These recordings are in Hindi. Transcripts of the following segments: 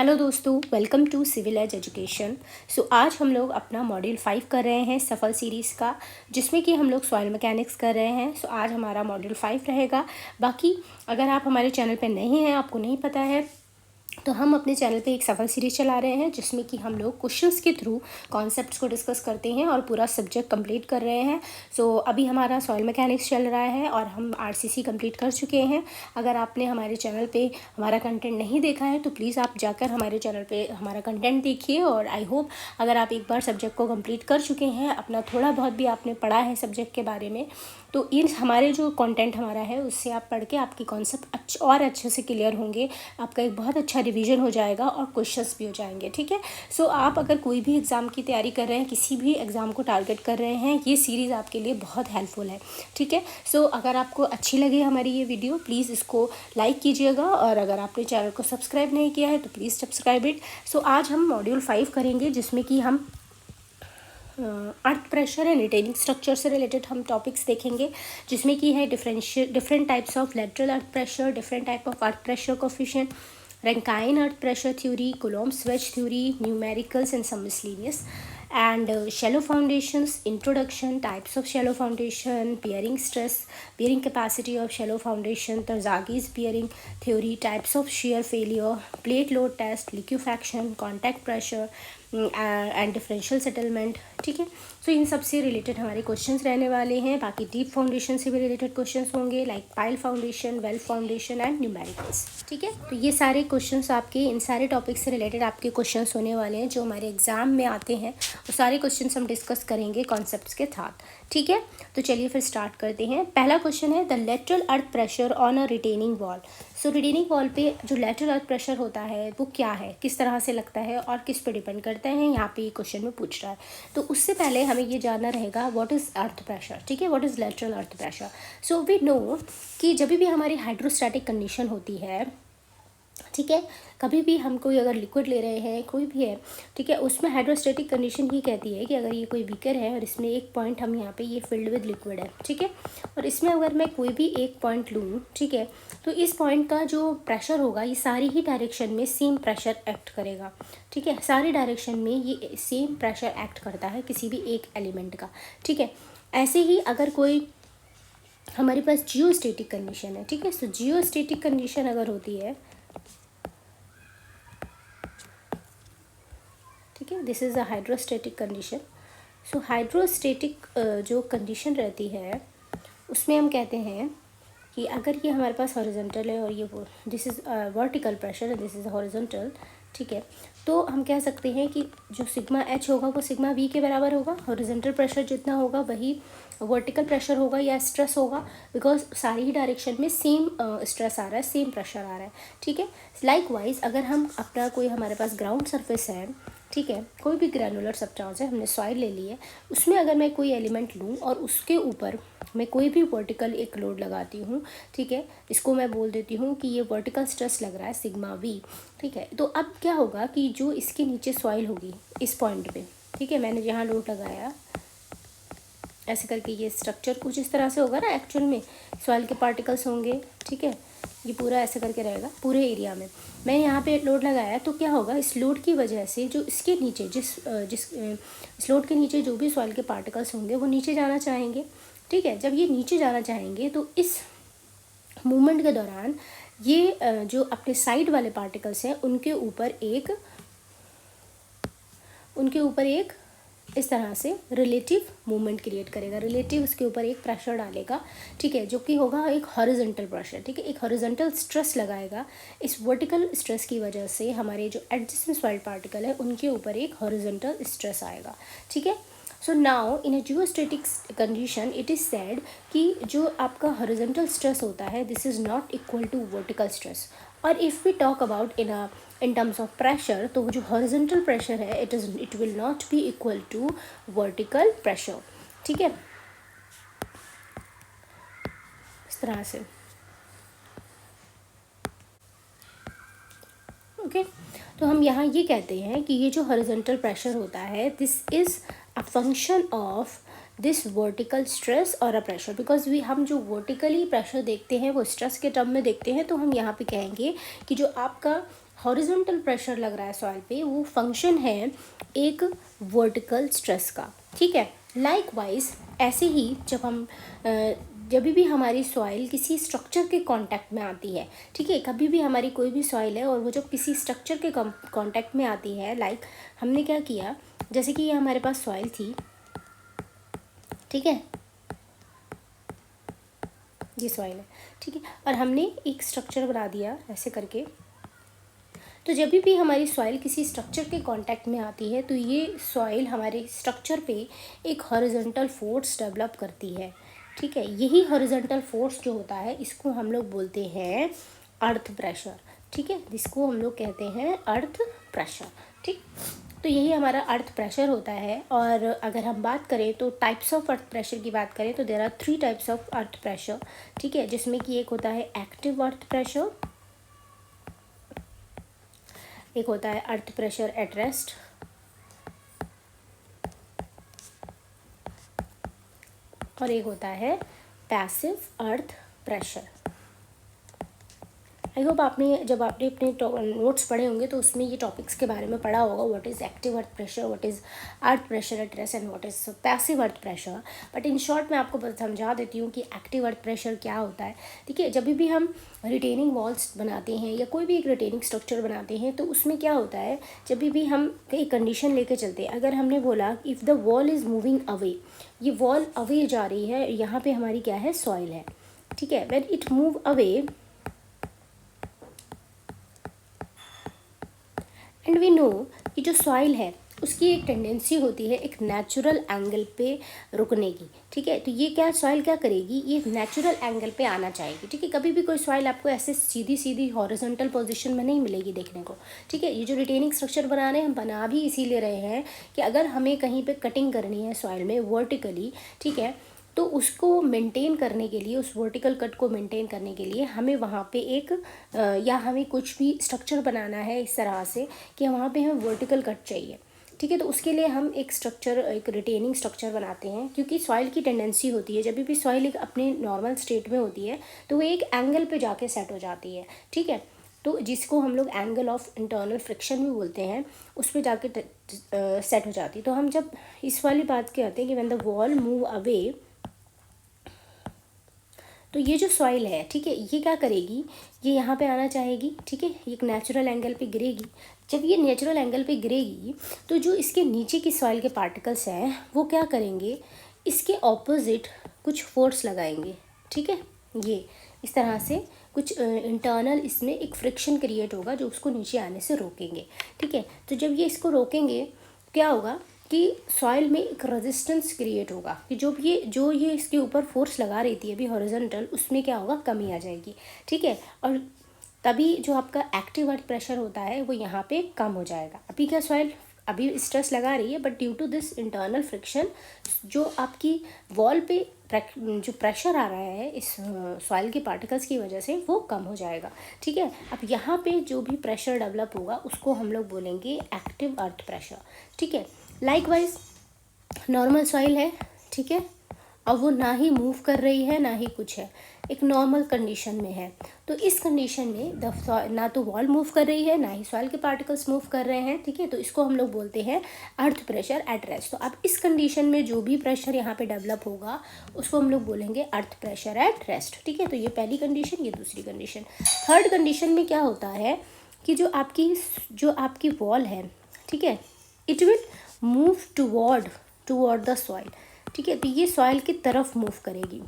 हेलो दोस्तों, welcome to Civil Edge Education. आज हम लोग अपना मॉड्यूल 5 कर रहे हैं सफल सीरीज़ का, जिसमें कि हम लोग सॉइल मैकेनिक्स कर रहे हैं। आज हमारा मॉड्यूल 5 रहेगा। बाकी अगर आप हमारे चैनल पे नहीं हैं, आपको नहीं पता है, तो हम अपने चैनल पे एक सफल सीरीज़ चला रहे हैं जिसमें कि हम लोग क्वेश्चंस के थ्रू कॉन्सेप्ट्स को डिस्कस करते हैं और पूरा सब्जेक्ट कंप्लीट कर रहे हैं। अभी हमारा सॉइल मैकेनिक्स चल रहा है और हम आरसीसी कंप्लीट कर चुके हैं। अगर आपने हमारे चैनल पे हमारा कंटेंट नहीं देखा है तो प्लीज़ आप जाकर हमारे चैनल पे हमारा कंटेंट देखिए। और आई होप अगर आप एक बार सब्जेक्ट को कंप्लीट कर चुके हैं, अपना थोड़ा बहुत भी आपने पढ़ा है सब्जेक्ट के बारे में, तो इन हमारे जो कंटेंट हमारा है उससे आप पढ़ के आपकी कॉन्सेप्ट और अच्छे से क्लियर होंगे। आपका एक बहुत अच्छा रिवीजन हो जाएगा और क्वेश्चंस भी हो जाएंगे। ठीक है। आप अगर कोई भी एग्ज़ाम की तैयारी कर रहे हैं, किसी भी एग्ज़ाम को टारगेट कर रहे हैं, ये सीरीज़ आपके लिए बहुत हेल्पफुल है। ठीक है। अगर आपको अच्छी लगे हमारी ये वीडियो, प्लीज़ इसको लाइक कीजिएगा, और अगर आपने चैनल को सब्सक्राइब नहीं किया है तो प्लीज़ सब्सक्राइब इट। आज हम मॉड्यूल 5 करेंगे, जिसमें कि हम earth pressure and retaining structure से रिलेटेड हम टॉपिक्स देखेंगे, जिसमें कि है different types of lateral earth pressure, different type of earth pressure coefficient, Rankine earth pressure theory, Coulomb's wedge theory, numericals and some miscellaneous, and shallow foundations, introduction, types of shallow foundation, bearing stress, bearing capacity of shallow foundation, Terzaghis bearing theory, types of shear failure, plate load test, liquefaction, contact pressure and differential settlement. ठीक है। इन सब से रिलेटेड हमारे क्वेश्चंस रहने वाले हैं। बाकी डीप फाउंडेशन से भी रिलेटेड क्वेश्चंस होंगे, like pile foundation, well foundation and numericals. ठीक है। ये सारे क्वेश्चंस आपके इन सारे टॉपिक से रिलेटेड आपके क्वेश्चंस होने वाले हैं जो हमारे एग्जाम में आते हैं। वो सारे क्वेश्चंस हम डिस्कस करेंगे कॉन्सेप्ट्स के साथ। ठीक है। चलिए फिर स्टार्ट करते हैं। पहला क्वेश्चन है the lateral earth pressure on a retaining wall. Retaining wall पे जो लेटरल अर्थ प्रेशर होता है वो क्या है, किस तरह से लगता है और किस पे डिपेंड करता है, यहाँ पे ये क्वेश्चन में पूछ रहा है। तो उससे पहले हमें ये जानना रहेगा व्हाट इज़ अर्थ प्रेशर। ठीक है। What is lateral earth pressure. We know कि जब भी हमारी हाइड्रोस्टैटिक कंडीशन होती है, ठीक है, कभी भी हम कोई अगर लिक्विड ले रहे हैं, कोई भी है, ठीक है, उसमें हाइड्रोस्टैटिक कंडीशन ये कहती है कि अगर ये कोई बीकर है और इसमें एक पॉइंट हम यहाँ पे ये फिल्ड विद लिक्विड है, ठीक है, और इसमें अगर मैं कोई भी एक पॉइंट लूँ, ठीक है, तो इस पॉइंट का जो प्रेशर होगा ये सारी ही डायरेक्शन में सेम प्रेशर एक्ट करेगा। ठीक है। सारी डायरेक्शन में ये सेम प्रेशर एक्ट करता है किसी भी एक एलिमेंट का। ठीक है। ऐसे ही अगर कोई हमारे पास जियोस्टैटिक कंडीशन है, ठीक है, जियोस्टैटिक कंडीशन अगर होती है, ठीक है, this is a hydrostatic condition. Hydrostatic जो कंडीशन रहती है उसमें हम कहते हैं कि अगर ये हमारे पास हॉरिजॉन्टल है और ये वो this is vertical pressure and this is horizontal, ठीक है, तो हम कह सकते हैं कि जो सिग्मा एच होगा वो सिग्मा वी के बराबर होगा। हॉरिजॉन्टल प्रेशर जितना होगा वही वर्टिकल प्रेशर होगा या स्ट्रेस होगा, बिकॉज सारी ही डायरेक्शन में सेम स्ट्रेस आ रहा है, सेम प्रेशर आ रहा है। ठीक है। लाइकवाइज अगर हम अपना कोई हमारे पास ग्राउंड सरफेस है, ठीक है, कोई भी ग्रैनुलर सब्सटेंस है, हमने सॉइल ले ली है, उसमें अगर मैं कोई एलिमेंट लूँ और उसके ऊपर मैं कोई भी वर्टिकल एक लोड लगाती हूँ, ठीक है, इसको मैं बोल देती हूँ कि ये वर्टिकल स्ट्रेस लग रहा है सिग्मा वी। ठीक है। तो अब क्या होगा कि जो इसके नीचे सॉइल होगी इस पॉइंट पे, ठीक है, मैंने जहाँ लोड लगाया ऐसे करके ये स्ट्रक्चर कुछ इस तरह से होगा ना, एक्चुअल में सॉइल के पार्टिकल्स होंगे, ठीक है, ये पूरा ऐसे करके रहेगा पूरे एरिया में। मैं यहाँ पे लोड लगाया तो क्या होगा, इस लोड की वजह से जो इसके नीचे इस लोड के नीचे जो भी सॉइल के पार्टिकल्स होंगे वो नीचे जाना चाहेंगे। ठीक है। जब ये नीचे जाना चाहेंगे तो इस मूवमेंट के दौरान ये जो अपने साइड वाले पार्टिकल्स हैं उनके ऊपर एक इस तरह से रिलेटिव मूवमेंट क्रिएट करेगा, रिलेटिव उसके ऊपर एक प्रेशर डालेगा, ठीक है, जो कि होगा एक हॉरिजॉन्टल प्रेशर। ठीक है। एक हॉरिजॉन्टल स्ट्रेस लगाएगा। इस वर्टिकल स्ट्रेस की वजह से हमारे जो एडजेसेंट सॉइल पार्टिकल है उनके ऊपर एक हॉरिजॉन्टल स्ट्रेस आएगा। ठीक है। Now in a geostatic condition it is said कि जो आपका हॉरिजॉन्टल स्ट्रेस होता है this is not equal to vertical stress. और if we talk about in terms of pressure, तो जो हॉरिजॉन्टल प्रेशर है it will not be equal to vertical pressure. ठीक है। इस तरह से ओके। तो हम यहाँ ये कहते हैं कि ये जो हॉरिजॉन्टल प्रेशर होता है this is a function of this vertical stress और अ प्रेशर, बिकॉज हम जो वर्टिकली प्रेशर देखते हैं वो स्ट्रेस के टर्म में देखते हैं, तो हम यहाँ पे कहेंगे कि जो आपका हॉरिजॉन्टल प्रेशर लग रहा है सॉइल पे, वो फंक्शन है एक वर्टिकल स्ट्रेस का, ठीक है। लाइकवाइज ऐसे ही जब भी हमारी सॉइल किसी स्ट्रक्चर के कांटेक्ट में आती है, ठीक है, कभी भी हमारी कोई भी सॉइल है और वो जब किसी स्ट्रक्चर के कांटेक्ट में आती है, लाइक हमने क्या किया, जैसे कि ये हमारे पास सॉइल थी, ठीक है, ये सॉइल है, ठीक है, और हमने एक स्ट्रक्चर बना दिया ऐसे करके। तो जब भी हमारी सॉइल किसी स्ट्रक्चर के कांटेक्ट में आती है तो ये सॉइल हमारे स्ट्रक्चर पे एक हॉरिजॉन्टल फोर्स डेवलप करती है, ठीक है। यही हॉरिजॉन्टल फोर्स जो होता है इसको हम लोग बोलते हैं अर्थ प्रेशर, ठीक है, जिसको हम लोग कहते हैं अर्थ प्रेशर, ठीक। तो यही हमारा अर्थ प्रेशर होता है। और अगर हम बात करें तो टाइप्स ऑफ अर्थ प्रेशर की बात करें तो there are 3 types of earth pressure, ठीक है, जिसमें कि एक होता है एक्टिव अर्थ प्रेशर, एक होता है अर्थ प्रेशर एट रेस्ट, और एक होता है passive earth pressure. I hope जब आपने अपने नोट्स पढ़े होंगे तो उसमें ये टॉपिक्स के बारे में पढ़ा होगा, what is active earth pressure, what is earth pressure at rest and what is passive earth pressure. But in short मैं आपको समझा देती हूँ कि एक्टिव अर्थ प्रेशर क्या होता है। ठीक है, जब भी हम रिटेनिंग वॉल्स बनाते हैं या कोई भी एक रिटेनिंग स्ट्रक्चर बनाते हैं तो उसमें क्या होता है, जब भी हम एक कंडीशन लेके चलते हैं, अगर हमने बोला if the wall is moving away, ये वॉल अवे जा रही है, यहाँ पे हमारी क्या है, सॉइल है, ठीक है, when it move away and we know कि जो सॉइल है उसकी एक टेंडेंसी होती है एक नेचुरल एंगल पे रुकने की, ठीक है। तो ये क्या सॉइल क्या करेगी, ये नेचुरल एंगल पे आना चाहेगी, ठीक है। कभी भी कोई सॉइल आपको ऐसे सीधी सीधी हॉरिजॉन्टल पोजीशन में नहीं मिलेगी देखने को, ठीक है। ये जो रिटेनिंग स्ट्रक्चर बना रहे हैं हम बना भी इसीलिए रहे हैं कि अगर हमें कहीं पे कटिंग करनी है सॉइल में वर्टिकली, ठीक है, तो उसको मेंटेन करने के लिए, उस वर्टिकल कट को मेंटेन करने के लिए हमें वहाँ पे एक या हमें कुछ भी स्ट्रक्चर बनाना है इस तरह से कि वहाँ पे हमें वर्टिकल कट चाहिए, ठीक है। तो उसके लिए हम एक स्ट्रक्चर, एक रिटेनिंग स्ट्रक्चर बनाते हैं, क्योंकि सॉइल की टेंडेंसी होती है जब भी सॉइल एक अपने नॉर्मल स्टेट में होती है तो वो एक एंगल पे जाके सेट हो जाती है, ठीक है। तो जिसको हम लोग एंगल ऑफ इंटरनल फ्रिक्शन भी बोलते हैं, उस पर जाके सेट हो जाती है। तो हम जब इस वाली बात कहते हैं कि when the wall move away, तो ये जो सॉइल है, ठीक है, ये क्या करेगी, ये यहाँ पे आना चाहेगी, ठीक है, ये एक नेचुरल एंगल पे गिरेगी। जब ये नेचुरल एंगल पे गिरेगी तो जो इसके नीचे की सॉइल के पार्टिकल्स हैं वो क्या करेंगे, इसके ऑपोजिट कुछ फोर्स लगाएंगे, ठीक है। ये इस तरह से कुछ इंटरनल इसमें एक फ्रिक्शन क्रिएट होगा जो उसको नीचे आने से रोकेंगे, ठीक है। तो जब ये इसको रोकेंगे क्या होगा कि सॉइल में एक रेजिस्टेंस क्रिएट होगा कि जो ये इसके ऊपर फोर्स लगा रही थी अभी हॉरिजॉन्टल, उसमें क्या होगा, कमी आ जाएगी, ठीक है। और तभी जो आपका एक्टिव अर्थ प्रेशर होता है वो यहाँ पे कम हो जाएगा। अभी क्या सॉइल अभी स्ट्रेस लगा रही है, but due to this internal friction जो आपकी वॉल पे जो प्रेशर आ रहा है इस सॉइल के पार्टिकल्स की वजह से वो कम हो जाएगा, ठीक है। अब यहाँ पे जो भी प्रेशर डेवलप होगा उसको हम लोग बोलेंगे एक्टिव अर्थ प्रेशर, ठीक है। लाइकवाइज नॉर्मल सॉइल है, ठीक है, अब वो ना ही मूव कर रही है ना ही कुछ है, एक नॉर्मल कंडीशन में है। तो इस कंडीशन में ना तो वॉल मूव कर रही है ना ही सॉइल के पार्टिकल्स मूव कर रहे हैं, ठीक है। तो इसको हम लोग बोलते हैं अर्थ प्रेशर एट रेस्ट। तो अब इस कंडीशन में जो भी प्रेशर यहाँ पे डेवलप होगा उसको हम लोग बोलेंगे अर्थ प्रेशर एट रेस्ट, ठीक है। तो ये पहली कंडीशन, ये दूसरी कंडीशन। थर्ड कंडीशन में क्या होता है कि जो आपकी वॉल है, ठीक है, it will move toward the soil, ठीक है। तो ये सॉइल की तरफ मूव करेगी,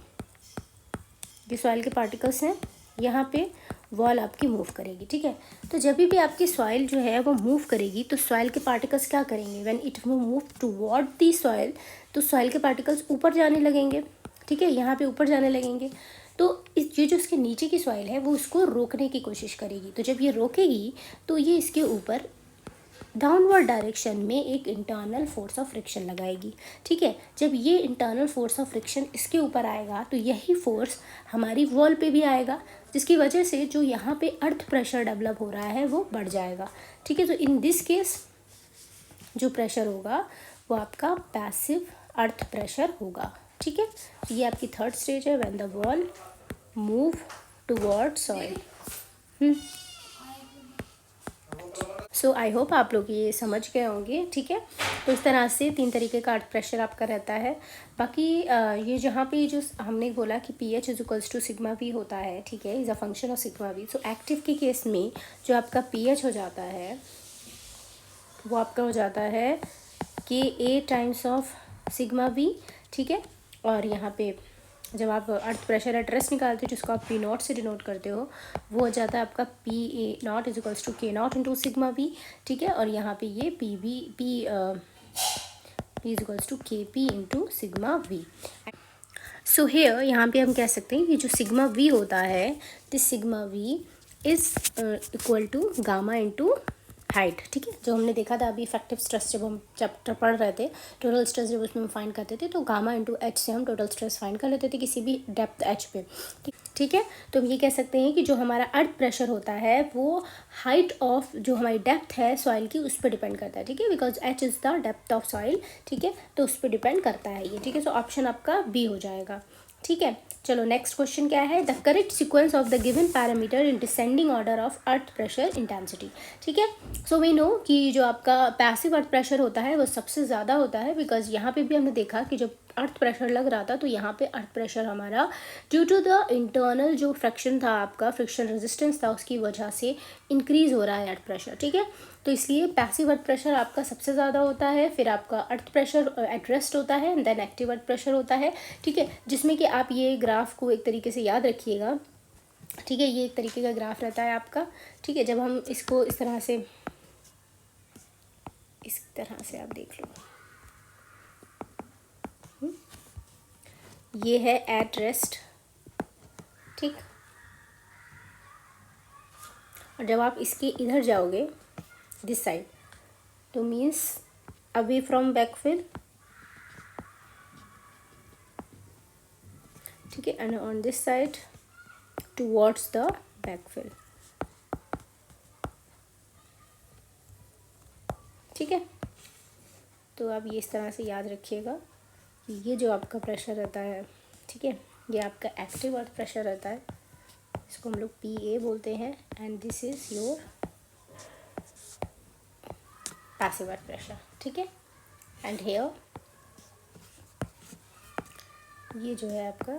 ये सॉइल के पार्टिकल्स हैं, यहाँ पे वॉल आपकी मूव करेगी, ठीक है। तो जब भी आपकी सॉइल जो है वो मूव करेगी तो सॉइल के पार्टिकल्स क्या करेंगे, when it move toward the soil, तो सॉइल के पार्टिकल्स ऊपर जाने लगेंगे, ठीक है, यहाँ पे ऊपर जाने लगेंगे। तो ये जो इसके नीचे की सॉइल है वो उसको रोकने की कोशिश करेगी। तो जब ये रोकेगी तो ये इसके ऊपर डाउनवर्ड डायरेक्शन में एक इंटरनल फोर्स ऑफ फ्रिक्शन लगाएगी, ठीक है। जब ये इंटरनल फोर्स ऑफ फ्रिक्शन इसके ऊपर आएगा तो यही फोर्स हमारी वॉल पे भी आएगा, जिसकी वजह से जो यहाँ पे अर्थ प्रेशर डेवलप हो रहा है वो बढ़ जाएगा, ठीक है। तो इन दिस केस जो प्रेशर होगा वो आपका पैसिव अर्थ प्रेशर होगा, ठीक है। ये आपकी थर्ड स्टेज है, when the wall move toward soil. So I hope आप लोग ये समझ गए होंगे, ठीक है। तो इस तरह से 3 तरीके का अर्थ प्रेशर आपका रहता है। बाकी ये जहाँ पे जो हमने बोला कि pH is equals to sigma V होता है, ठीक है, is a function of sigma V. So active के केस में जो आपका pH हो जाता है वो आपका हो जाता है KA times of sigma V, ठीक है। और यहाँ पे जब आप अर्थ प्रेशर एट रेस्ट निकालते हो जिसको आप P0 से डिनोट करते हो, वो हो जाता है आपका PA0 is equals to K0 into sigma V, ठीक है। और यहाँ पे ये P is equals to KP into sigma V. So here यहाँ पे हम कह सकते हैं कि जो सिग्मा वी होता है, this sigma V is equal to gamma into height, ठीक है। जो हमने देखा था अभी इफेक्टिव स्ट्रेस जब हम चैप्टर पढ़ रहे थे, टोटल स्ट्रेस जब उसमें हम फाइंड करते थे तो गामा इंटू एच से हम टोटल स्ट्रेस फाइंड कर लेते थे किसी भी डेप्थ एच पे, ठीक है। तो हम ये कह सकते हैं कि जो हमारा अर्थ प्रेशर होता है वो हाइट ऑफ जो हमारी डेप्थ है सॉइल की उस पर डिपेंड करता है, ठीक है, because H is the depth of soil, ठीक है। तो उस पर डिपेंड करता है ये, ठीक है। सो ऑप्शन आपका बी हो जाएगा, ठीक है। चलो नेक्स्ट क्वेश्चन क्या है, the correct sequence of the given parameter in descending order of earth pressure intensity, ठीक है। सो वी नो कि जो आपका पैसिव अर्थ प्रेशर होता है वो सबसे ज़्यादा होता है, बिकॉज यहाँ पे भी हमने देखा कि जब अर्थ प्रेशर लग रहा था तो यहाँ पे अर्थ प्रेशर हमारा ड्यू टू द इंटरनल जो फ्रिक्शन था, आपका फ्रिक्शन रेजिस्टेंस था, उसकी वजह से इंक्रीज हो रहा है अर्थ प्रेशर, ठीक है। तो इसलिए पैसिव अर्थ प्रेशर आपका सबसे ज़्यादा होता है, फिर आपका अर्थ प्रेशर एट रेस्ट होता है, देन एक्टिव अर्थ प्रेशर होता है, ठीक है। जिसमें कि आप ये ग्राफ को एक तरीके से याद रखिएगा, ठीक है। ये एक तरीके का ग्राफ रहता है आपका, ठीक है। जब हम इसको इस तरह से आप देख लो, ये है एट रेस्ट, ठीक। और जब आप इसके इधर जाओगे दिस साइड तो मीन्स अवे फ्रॉम बैकफिल, ठीक है, and on this side towards the backfill, ठीक है। तो आप ये इस तरह से याद रखिएगा कि ये जो आपका प्रेशर रहता है, ठीक है, ये आपका एक्टिव अर्थ प्रेशर रहता है, इसको हम लोग PA बोलते हैं, and this is your passive earth pressure, ठीक है। एंड हेयर ये जो है आपका,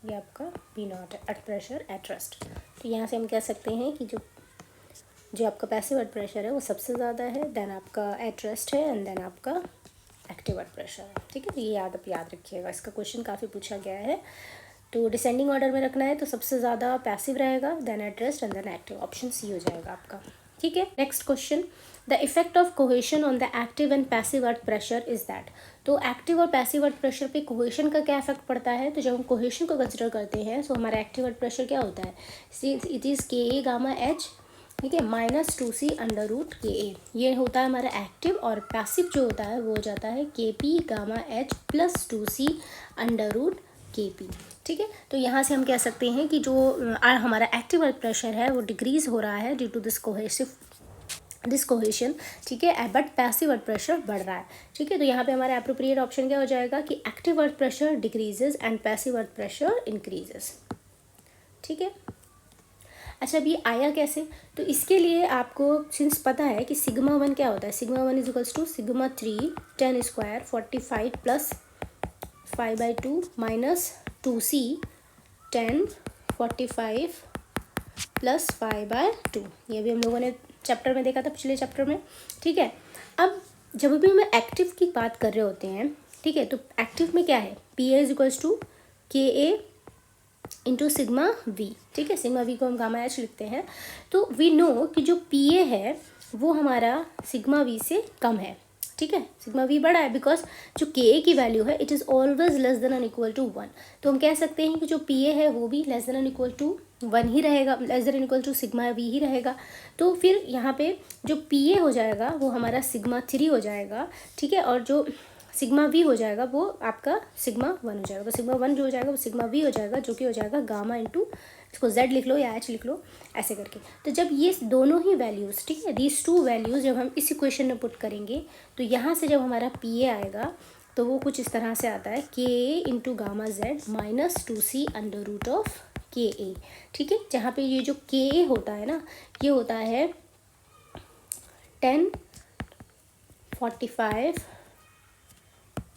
ये आपका P0 है, अर्थ प्रेशर एट रेस्ट। तो यहाँ से हम कह सकते हैं कि जो आपका पैसिव अर्थ प्रेशर है वो सबसे ज़्यादा है, देन आपका एट रेस्ट है, एंड देन आपका एक्टिव अर्थ प्रेशर है, ठीक है। तो ये आप याद रखिएगा, इसका क्वेश्चन काफ़ी पूछा गया है। तो डिसेंडिंग ऑर्डर में रखना है तो सबसे ज़्यादा पैसिव रहेगा, then at rest and then active, option C हो जाएगा आपका, ठीक है। Next question, the effect of cohesion on the active and passive earth pressure is that. तो एक्टिव और पैसिव अर्थ प्रेशर पे कोहेशन का क्या इफेक्ट पड़ता है, तो जब हम कोहेशन को कंसिडर करते हैं तो हमारा एक्टिव अर्थ प्रेशर क्या होता है, it is KA gamma H, ठीक है, -2C √ KA, ये होता है हमारा एक्टिव। और पैसिव जो होता है वो हो जाता है KP gamma H +2C √ KP, ठीक है। तो यहाँ से हम कह सकते हैं कि जो हमारा एक्टिव अर्थ प्रेशर है वो डिक्रीज हो रहा है ड्यू टू दिस कोहेशन, ठीक है, बट पैसिव अर्थ प्रेशर बढ़ रहा है, ठीक है। तो यहाँ पे हमारा एप्रोप्रिएट ऑप्शन क्या हो जाएगा कि active earth pressure decreases and passive earth pressure increases, ठीक है। अच्छा, अब ये आया कैसे, तो इसके लिए आपको सिंस पता है कि सिग्मा 1 क्या होता है, sigma 1 is equals to sigma 3 10 square 45 + 5/2 -2C 10 45 + 5/2, ये भी हम लोगों ने चैप्टर में देखा था, पिछले चैप्टर में, ठीक है। अब जब भी हम एक्टिव की बात कर रहे होते हैं, ठीक है, तो एक्टिव में क्या है, PA is equals to KA into sigma V, ठीक है। सिग्मा वी को हम गामा एच लिखते हैं। तो वी नो कि जो PA है वो हमारा सिग्मा वी से कम है, ठीक है, सिग्मा वी बड़ा है, बिकॉज जो KA की वैल्यू है it is always less than और इक्वल टू 1। तो हम कह सकते हैं कि जो PA है वो भी लेस देन और इक्वल टू 1 ही रहेगा, less than equal to sigma V ही रहेगा। तो फिर यहाँ पे जो PA हो जाएगा वो हमारा सिग्मा 3 हो जाएगा, ठीक है, और जो सिग्मा वी हो जाएगा वो आपका सिग्मा 1 हो जाएगा। तो सिग्मा 1 जो हो जाएगा वो सिग्मा वी हो जाएगा, जो कि हो जाएगा गामा इंटू, इसको Z लिख लो या H लिख लो, ऐसे करके। तो जब ये दोनों ही वैल्यूज़, ठीक है, दीज 2 वैल्यूज़ जब हम इस इक्वेशन में पुट करेंगे तो यहाँ से जब हमारा PA आएगा तो वो कुछ इस तरह से आता है KA into gamma Z -2C √ KA, ठीक है। जहाँ पे ये जो KA होता है ना, ये होता है 1045,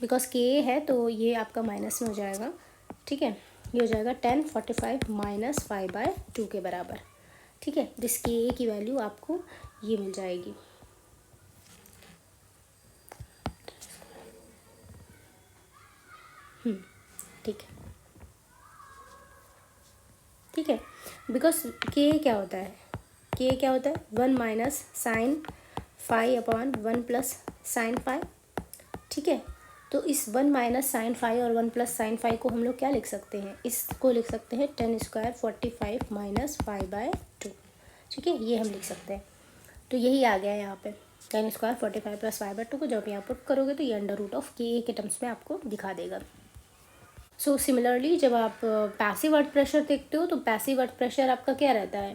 बिकॉज के है तो ये आपका माइनस में हो जाएगा, ठीक है। ये हो जाएगा 1045 माइनस 5/2 के बराबर, ठीक है। जिस के की वैल्यू आपको ये मिल जाएगी। ठीक है, ठीक है। बिकॉज के क्या होता है, के क्या होता है 1 माइनस साइन 5/1 प्लस साइन 5, ठीक है। तो इस 1 माइनस साइन 5 और 1 प्लस साइन 5 को हम लोग क्या लिख सकते हैं, इसको लिख सकते हैं 10² 45 माइनस 5/2, ठीक है। ये हम लिख सकते हैं। तो यही आ गया यहाँ पे 10² 45 प्लस 5/2 को जब यहाँ पुट करोगे तो ये अंडर रूट ऑफ के टर्म्स में आपको दिखा देगा। सो सिमिलरली जब आप पैसिव अर्थ प्रेशर देखते हो तो पैसिव अर्थ प्रेशर आपका क्या रहता है,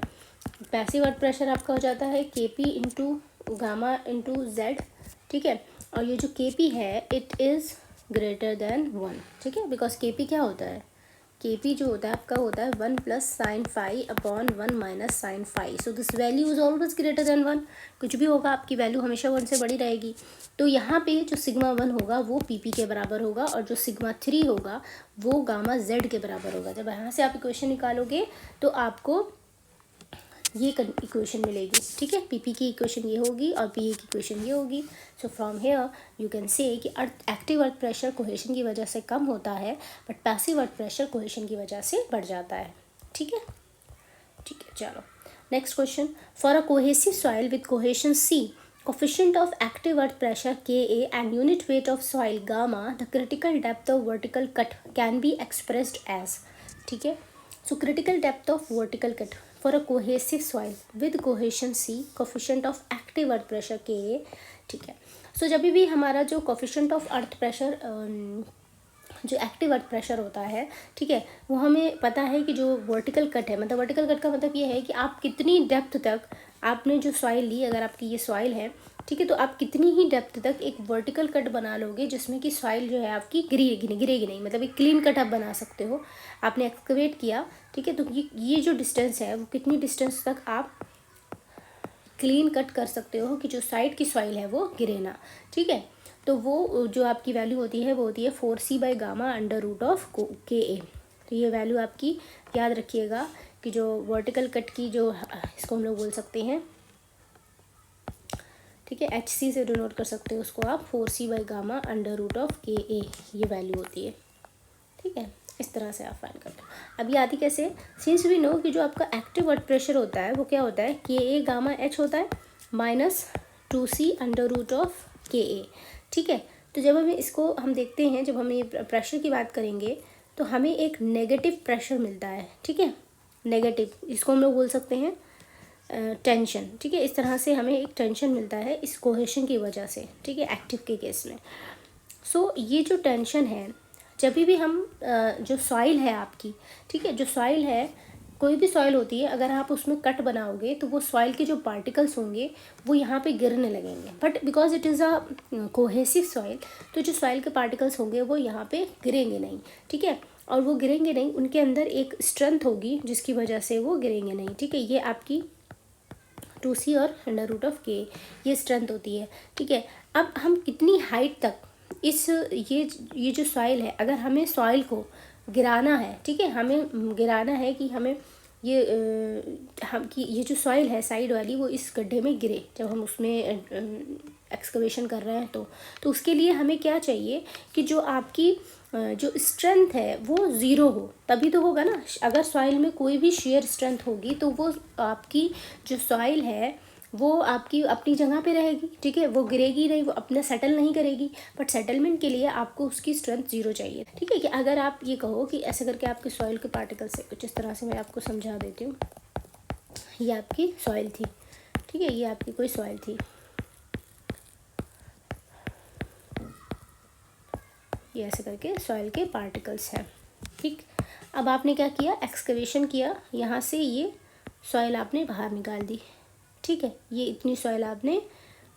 पैसिव अर्थ प्रेशर आपका हो जाता है KP into gamma into Z, ठीक है। और ये जो KP है इट इज़ ग्रेटर देन 1, ठीक है। बिकॉज KP क्या होता है, KP जो होता है आपका होता है 1 plus sine 5/1 minus sine 5, so this value is always greater than 1। कुछ भी होगा आपकी वैल्यू हमेशा 1 से बड़ी रहेगी। तो यहाँ पे जो सिग्मा 1 होगा वो PP के बराबर होगा और जो सिग्मा 3 होगा वो गामा Z के बराबर होगा। जब यहाँ से आप इक्वेशन निकालोगे तो आपको ये इक्वेशन मिलेगी, ठीक है। PP की इक्वेशन ये होगी और PA की इक्वेशन ये होगी। So from here you can say कि एक्टिव अर्थ प्रेशर कोहेशन की वजह से कम होता है but passive earth pressure cohesion की वजह से बढ़ जाता है, ठीक है, ठीक है। चलो next question, for a cohesive soil with cohesion C, coefficient of active earth pressure Ka and unit weight of soil gamma, the critical depth of vertical cut can be expressed as, ठीक है। so critical depth of vertical cut for a cohesive soil with cohesion C, coefficient of active earth pressure Ka, ठीक है। so जब भी हमारा जो coefficient of earth pressure जो एक्टिव अर्थ प्रेशर होता है, ठीक है, वो हमें पता है कि जो वर्टिकल कट है, मतलब वर्टिकल कट का मतलब ये है कि आप कितनी डेप्थ तक आपने जो सॉइल ली, अगर आपकी ये सॉइल है, ठीक है, तो आप कितनी ही डेप्थ तक एक वर्टिकल कट बना लोगे जिसमें कि सॉइल जो है आपकी गिरेगी नहीं, मतलब एक क्लीन कट आप बना सकते हो। आपने एक्सकवेट किया, ठीक है, तो ये जो डिस्टेंस है वो कितनी डिस्टेंस तक आप क्लीन कट कर सकते हो कि जो साइड की सॉइल है वो गिरे ना, ठीक है। तो वो जो आपकी वैल्यू होती है वो होती है 4C/गामा अंडर रूट ऑफ Ka। तो ये वैल्यू आपकी याद रखिएगा कि जो वर्टिकल कट की जो इसको हम लोग बोल सकते हैं, ठीक है, HC से डिनोट कर सकते हो उसको आप 4C/गामा अंडर रूट ऑफ Ka, ये वैल्यू होती है, ठीक है। इस तरह से आप फाइंड करते हो। अभी आती कैसे, सिंस वी नो कि जो आपका एक्टिव अर्थ प्रेशर होता है वो क्या होता है Ka गामा H होता है minus 2C under root of Ka, ठीक है। तो जब हमें इसको हम देखते हैं, जब हम ये प्रेशर की बात करेंगे तो हमें एक नेगेटिव प्रेशर मिलता है, ठीक है, नेगेटिव, इसको हम लोग बोल सकते हैं टेंशन, ठीक है। इस तरह से हमें एक टेंशन मिलता है इस कोहेशन की वजह से, ठीक है, एक्टिव के केस में। सो ये जो टेंशन है, जब भी हम जो सॉइल है आपकी, ठीक है, जो सॉइल है, कोई भी सॉइल होती है, अगर आप उसमें कट बनाओगे तो वो सॉइल के जो पार्टिकल्स होंगे वो यहाँ पे गिरने लगेंगे, but because it is a cohesive soil, तो जो सॉइल के पार्टिकल्स होंगे वो यहाँ पे गिरेंगे नहीं, ठीक है। और वो गिरेंगे नहीं, उनके अंदर एक स्ट्रेंथ होगी जिसकी वजह से वो गिरेंगे नहीं, ठीक है। ये आपकी 2C और अंडर रूट ऑफ K ये स्ट्रेंथ होती है, ठीक है। अब हम कितनी हाइट तक इस ये जो सॉइल है, अगर हमें सॉइल को गिराना है, ठीक है, हमें गिराना है कि हमें ये हम कि ये जो सॉइल है साइड वाली वो इस गड्ढे में गिरे, जब हम उसमें एक्सकवेशन कर रहे हैं तो उसके लिए हमें क्या चाहिए कि जो आपकी जो स्ट्रेंथ है वो ज़ीरो हो, तभी तो होगा ना। अगर सॉइल में कोई भी शेयर स्ट्रेंथ होगी तो वो आपकी जो सॉइल है वो आपकी अपनी जगह पे रहेगी, ठीक है, वो गिरेगी नहीं, वो अपना सेटल नहीं करेगी। बट सेटलमेंट के लिए आपको उसकी स्ट्रेंथ ज़ीरो चाहिए, ठीक है। कि अगर आप ये कहो कि ऐसे करके आपके सॉइल के पार्टिकल्स से कुछ इस तरह से मैं आपको समझा देती हूँ, ये आपकी सॉइल थी, ठीक है, ये आपकी कोई सॉइल थी, ये ऐसे करके सॉइल के पार्टिकल्स हैं, ठीक। अब आपने क्या किया, एक्सकवेशन किया, यहाँ से ये सॉइल आपने बाहर निकाल दी, ठीक है, ये इतनी सॉइल आपने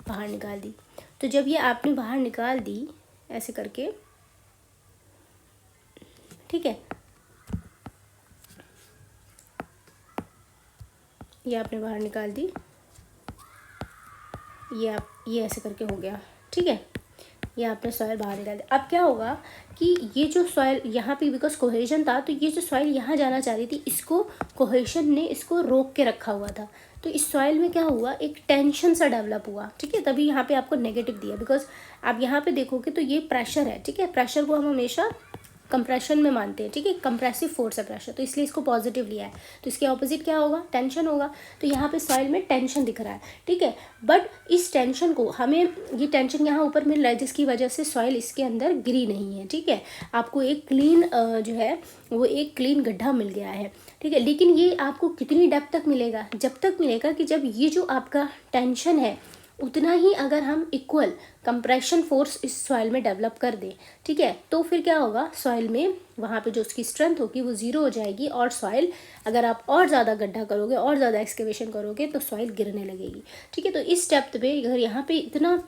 बाहर निकाल दी। तो जब ये आपने बाहर निकाल दी ऐसे करके, ठीक है, ये आपने बाहर निकाल दी, ये ऐसे करके हो गया, ठीक है। ये आपने सॉइल बाहर निकाल दिया। अब क्या होगा कि ये जो सॉइल यहाँ पे बिकॉज कोहेजन था, तो ये जो सॉइल यहाँ जाना चाह रही थी, इसको कोहेजन ने इसको रोक के रखा हुआ था। तो इस सॉइल में क्या हुआ, एक टेंशन सा डेवलप हुआ, ठीक है। तभी यहाँ पे आपको नेगेटिव दिया, बिकॉज आप यहाँ पे देखोगे तो ये प्रेशर है, ठीक है। प्रेशर को हम हमेशा कंप्रेशन में मानते हैं, ठीक है। कंप्रेसिव फोर्स है प्रेशर, तो इसलिए इसको पॉजिटिव लिया है। तो इसके ऑपोजिट क्या होगा, टेंशन होगा। तो यहाँ पे सॉइल में टेंशन दिख रहा है, ठीक है। बट इस टेंशन को हमें, ये टेंशन यहाँ ऊपर मिल रहा है, जिसकी वजह से सॉइल इसके अंदर गिरी नहीं है, ठीक है। आपको एक क्लीन जो है वो एक क्लीन गड्ढा मिल गया है, ठीक है। लेकिन ये आपको कितनी डेप्थ तक मिलेगा, जब तक मिलेगा कि जब ये जो आपका टेंशन है उतना ही अगर हम इक्वल कंप्रेशन फोर्स इस सॉइल में डेवलप कर दें, ठीक है। तो फिर क्या होगा, सॉइल में वहाँ पे जो उसकी स्ट्रेंथ होगी वो ज़ीरो हो जाएगी, और सॉइल अगर आप और ज़्यादा गड्ढा करोगे और ज़्यादा एक्सकेवेशन करोगे तो सॉइल गिरने लगेगी, ठीक है। तो इस डेप्थ पे अगर यहाँ पे इतना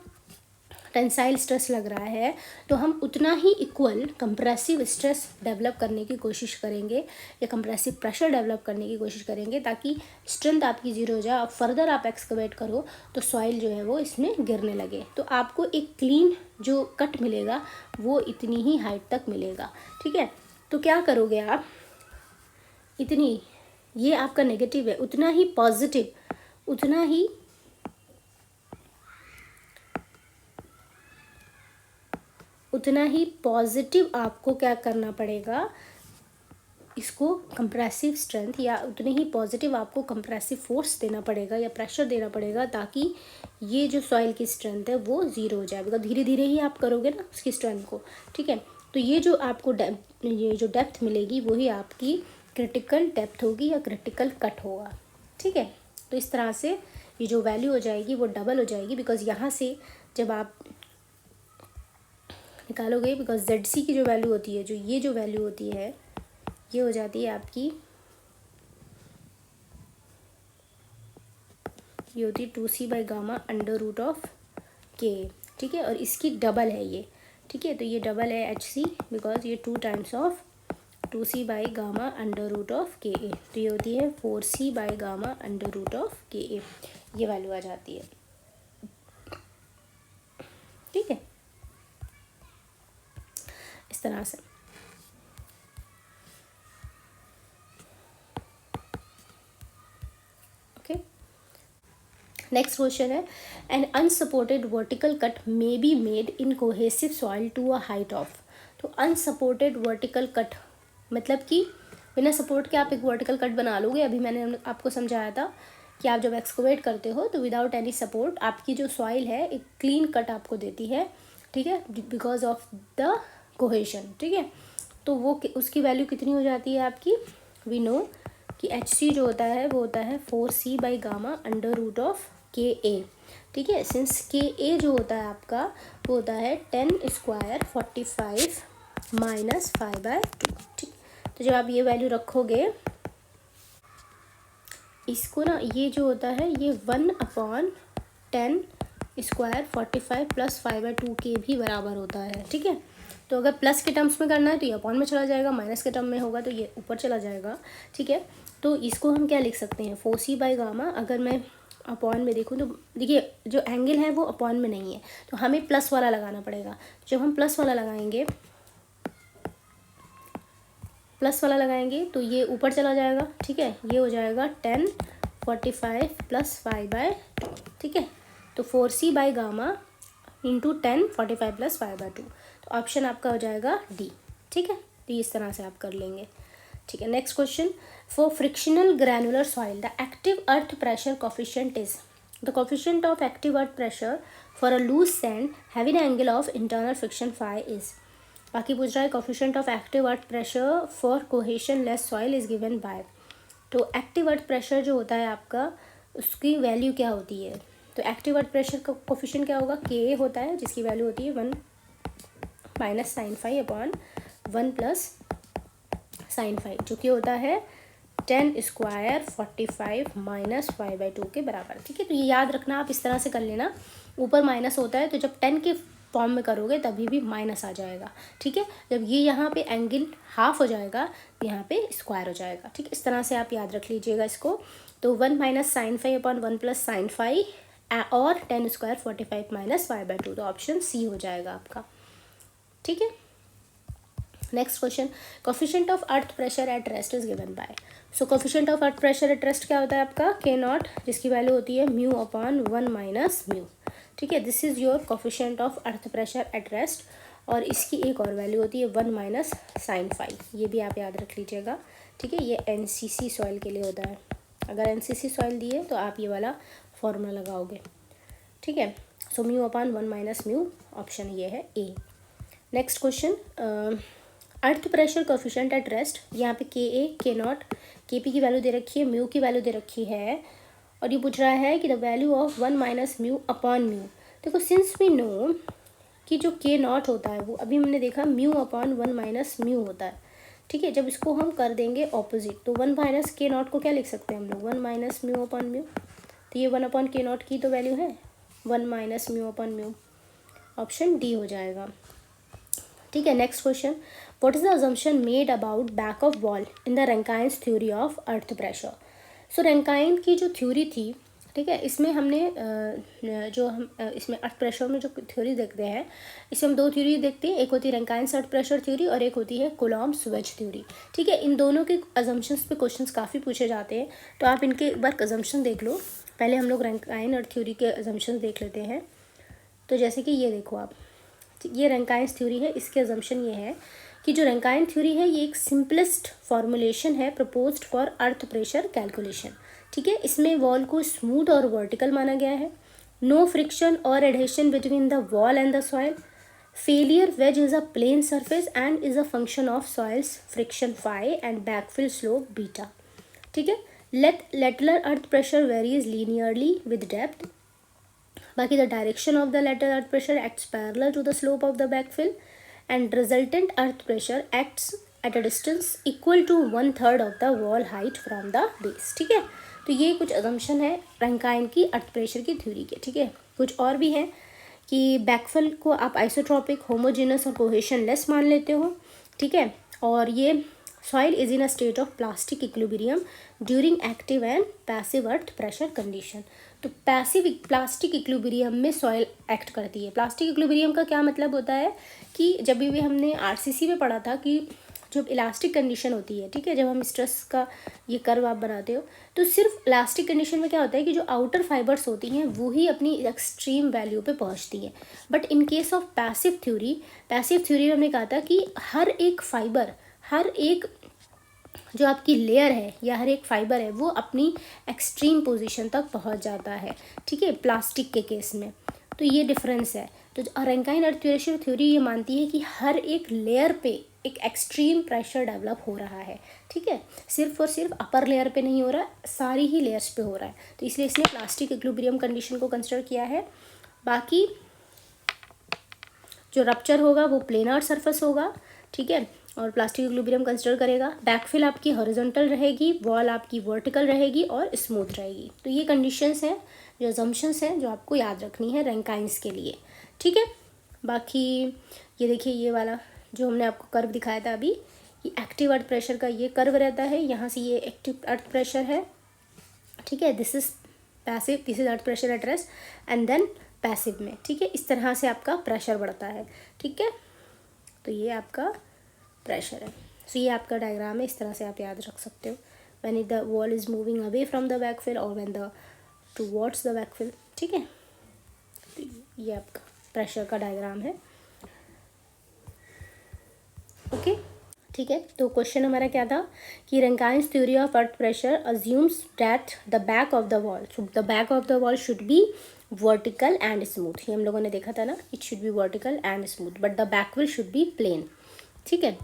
टेंसाइल स्ट्रेस लग रहा है, तो हम उतना ही इक्वल कंप्रेसिव स्ट्रेस डेवलप करने की कोशिश करेंगे, या कंप्रेसिव प्रेशर डेवलप करने की कोशिश करेंगे, ताकि स्ट्रेंथ आपकी ज़ीरो हो जाए। अब फर्दर आप एक्सकवेट करो तो सॉइल जो है वो इसमें गिरने लगे, तो आपको एक क्लीन जो कट मिलेगा वो इतनी ही हाइट तक मिलेगा, ठीक है। तो क्या करोगे आप, इतनी, ये आपका नेगेटिव है, उतना ही पॉजिटिव, उतना ही पॉजिटिव आपको क्या करना पड़ेगा, इसको कंप्रेसिव स्ट्रेंथ, या उतने ही पॉजिटिव आपको कंप्रेसिव फोर्स देना पड़ेगा या प्रेशर देना पड़ेगा, ताकि ये जो सॉइल की स्ट्रेंथ है वो ज़ीरो हो जाए। बिकॉज धीरे धीरे ही आप करोगे ना उसकी स्ट्रेंथ को, ठीक है। तो ये जो आपको ये जो डेप्थ मिलेगी वही आपकी क्रिटिकल डेप्थ होगी या क्रिटिकल कट होगा, ठीक है। तो इस तरह से ये जो वैल्यू हो जाएगी वो डबल हो जाएगी, बिकॉज यहाँ से जब आप निकालोगे, बिकॉज ZC की जो वैल्यू होती है, जो वैल्यू होती है ये हो जाती है आपकी, ये होती है 2c/γ√k, ठीक है। और इसकी डबल है ये, ठीक है। तो ये डबल है HC, बिकॉज ये 2 टाइम्स ऑफ 2c/γ√ka, तो ये होती है 4c/γ√ka, ये वैल्यू आ जाती है, ठीक है, इस तरह से। नेक्स्ट क्वेश्चन है, an unsupported vertical cut may be made in cohesive soil to a height of. तो अनसपोर्टेड वर्टिकल कट मतलब कि बिना सपोर्ट के आप एक वर्टिकल कट बना लोगे। अभी मैंने आपको समझाया था कि आप जब एक्सकवेट करते हो तो विदाउट एनी सपोर्ट आपकी जो सॉइल है एक क्लीन कट आपको देती है, ठीक है, बिकॉज ऑफ द कोहेशन, ठीक है। तो वो उसकी वैल्यू कितनी हो जाती है आपकी, वी नो कि HC जो होता है वो होता है 4c/γ√ka, ठीक है। सिंस ka जो होता है आपका वो होता है 10² 45 - 5/2, ठीक। तो जब आप ये वैल्यू रखोगे इसको ना, ये जो होता है ये 1/10² 45 + 5/2 के भी बराबर होता है, ठीक है। तो अगर प्लस के टर्म्स में करना है तो ये अपॉन में चला जाएगा, माइनस के टर्म में होगा तो ये ऊपर चला जाएगा, ठीक है। तो इसको हम क्या लिख सकते हैं, 4c/γ, अगर मैं अपॉन में देखूँ तो देखिए जो एंगल है वो अपॉन में नहीं है, तो हमें प्लस वाला लगाना पड़ेगा। जब हम प्लस वाला लगाएंगे तो ये ऊपर चला जाएगा, ठीक है। ये हो जाएगा 10 45 + 5/2, ठीक है। तो 4c/γ इंटू 10 45 + 5/2, तो ऑप्शन आपका हो जाएगा डी, ठीक है। तो इस तरह से आप कर लेंगे, ठीक है। Next question, for frictional granular soil the active earth pressure coefficient is, the coefficient of active earth pressure for a loose sand having angle of internal friction phi is. बाकी पूछ रहा है coefficient of active earth pressure for cohesion less soil is given by. तो एक्टिव अर्थ प्रेशर जो होता है आपका उसकी वैल्यू क्या होती है, तो एक्टिव अर्थ प्रेशर का कोफिशिएंट क्या होगा, के होता है, जिसकी वैल्यू होती है 1 - sin phi/1 + sin phi, जो कि होता है 10² 45 - 5/2 के बराबर, ठीक है। तो ये याद रखना, आप इस तरह से कर लेना, ऊपर माइनस होता है तो जब 10 के फॉर्म में करोगे तभी भी माइनस आ जाएगा, ठीक है। जब ये यहाँ पे एंगल हाफ हो जाएगा यहाँ पे स्क्वायर हो जाएगा, ठीक है। इस तरह से आप याद रख लीजिएगा इसको। तो 1 - sin phi/1 + sin phi और 10 स्क्वायर 45 माइनस y/2, तो ऑप्शन सी हो जाएगा आपका। ठीक है, next question, coefficient of earth pressure at rest is given bye. So coefficient of earth pressure at rest क्या होता है आपका, k0, जिसकी वैल्यू होती है म्यू अपॉन 1 माइनस म्यू। ठीक है, this is your coefficient of earth pressure at rest, और इसकी एक और वैल्यू होती है 1 माइनस साइन फाई, ये भी आप याद रख लीजिएगा। ठीक है, ये NCC सॉइल के लिए होता है, अगर NCC सॉइल दिए तो आप ये वाला फॉर्मूला लगाओगे। ठीक है, so mu upon 1 minus mu, option ये है A. Next question, earth pressure coefficient at rest, यहाँ पे KA, K0, KP की वैल्यू दे रखी है, म्यू की वैल्यू दे रखी है, और ये पूछ रहा है कि the value of 1 minus mu upon mu. देखो, सिंस वी नो कि जो K0 होता है वो अभी हमने देखा म्यू अपॉन 1 माइनस म्यू होता है। ठीक है, जब इसको हम कर देंगे ऑपोजिट, तो 1 माइनस K0 को क्या लिख सकते हैं हम लोग, 1 माइनस म्यू अपॉन म्यू, तो ये 1 अपॉन K0 की तो वैल्यू है 1 minus mu upon mu, option D हो जाएगा। ठीक है, next question, what is the assumption made about back of wall in the Rankine's theory of earth pressure. So Rankine की जो थ्योरी थी, ठीक है, इसमें हमने जो हम इसमें अर्थ प्रेशर में जो थ्योरी देखते हैं, इसमें हम दो थ्योरी देखते हैं, एक होती है रैंकाइन्स अर्थ प्रेशर थ्योरी और एक होती है कूलॉम्ब्स वेज थ्योरी। ठीक है, इन दोनों के अजम्पशंस पे क्वेश्चंस काफ़ी पूछे जाते हैं, तो आप इनके एक बार अजम्पशन देख लो। पहले हम लोग रैंकाइन अर्थ थ्योरी के अजम्पशन देख लेते हैं। तो जैसे कि ये देखो आप, ये रैंकाइन्स थ्योरी है, इसके अजम्पशन ये है कि जो रैंकाइन थ्योरी है ये एक सिंपलेस्ट फॉर्मुलेशन है proposed for earth pressure calculation. ठीक है, इसमें वॉल को स्मूथ और वर्टिकल माना गया है, नो फ्रिक्शन और adhesion between the wall and the soil, failure wedge is a plane surface and is a function of soil's friction phi and backfill slope beta. ठीक है, lateral earth pressure varies linearly with depth, बाकी the direction of the lateral earth pressure acts parallel to the slope of the backfill and resultant earth pressure acts at a distance equal to 1/3 of the wall height from the base। ठीक है, तो ये कुछ assumption है रैंकाइन की अर्थ प्रेशर की थ्योरी के। ठीक है, कुछ और भी हैं कि बैकफिल को आप आइसोट्रॉपिक, होमोजेनस और कोहेशन लेस मान लेते हो। ठीक है, और ये soil is in a state of plastic equilibrium during active and passive earth pressure condition. तो पैसिव प्लास्टिक इक्विलिब्रियम में सॉइल एक्ट करती है। प्लास्टिक इक्विलिब्रियम का क्या मतलब होता है कि जब भी हमने RCC में पढ़ा था कि जब इलास्टिक कंडीशन होती है, ठीक है, जब हम स्ट्रेस का ये कर्व आप बनाते हो, तो सिर्फ इलास्टिक कंडीशन में क्या होता है कि जो आउटर फाइबर्स होती हैं वो ही अपनी एक्सट्रीम वैल्यू पे पहुंचती हैं। But in case of passive theory में हमने कहा था कि हर एक फाइबर, हर एक जो आपकी लेयर है या हर एक फाइबर है वो अपनी एक्सट्रीम पोजीशन तक पहुंच जाता है। ठीक है, प्लास्टिक के केस में तो ये डिफरेंस है। तो रैंकाइन अर्थ प्रेशर थ्योरी ये मानती है कि हर एक लेयर पे एक एक्सट्रीम प्रेशर डेवलप हो रहा है। ठीक है, सिर्फ और सिर्फ अपर लेयर पे नहीं हो रहा, सारी ही लेयर्स पे हो रहा है, तो इसलिए इसने प्लास्टिक इक्विलिब्रियम कंडीशन को कंसिडर किया है। बाकी जो रप्चर होगा वो प्लेनर सरफेस होगा। ठीक है, और प्लास्टिक इक्विलिब्रियम कंसिडर करेगा। बैकफिल आपकी हॉरिजॉन्टल रहेगी, वॉल आपकी वर्टिकल रहेगी और स्मूथ रहेगी। तो ये कंडीशंस हैं, जो अजम्पशंस हैं जो आपको याद रखनी है रैंकाइन्स के लिए। ठीक है, बाकी ये देखिए, ये वाला जो हमने आपको कर्व दिखाया था अभी, ये एक्टिव अर्थ प्रेशर का ये कर्व रहता है, यहाँ से ये एक्टिव अर्थ प्रेशर है। ठीक है, this is passive, this is earth pressure at rest and then passive में। ठीक है, इस तरह से आपका प्रेशर बढ़ता है। ठीक है, तो ये आपका प्रेशर है। सो ये आपका डायग्राम है, इस तरह से आप याद रख सकते हो। When the wall is moving away from the backfill और when the towards the backfill. ठीक है, तो ये आपका प्रेशर का डायग्राम है। ओके, ठीक है, तो क्वेश्चन हमारा क्या था कि Rankine's theory of earth pressure assumes that the back of the wall, so the back of the wall should be vertical and smooth. ये हम लोगों ने देखा था ना, it should be vertical and smooth but the backfill should be plane. ठीक है,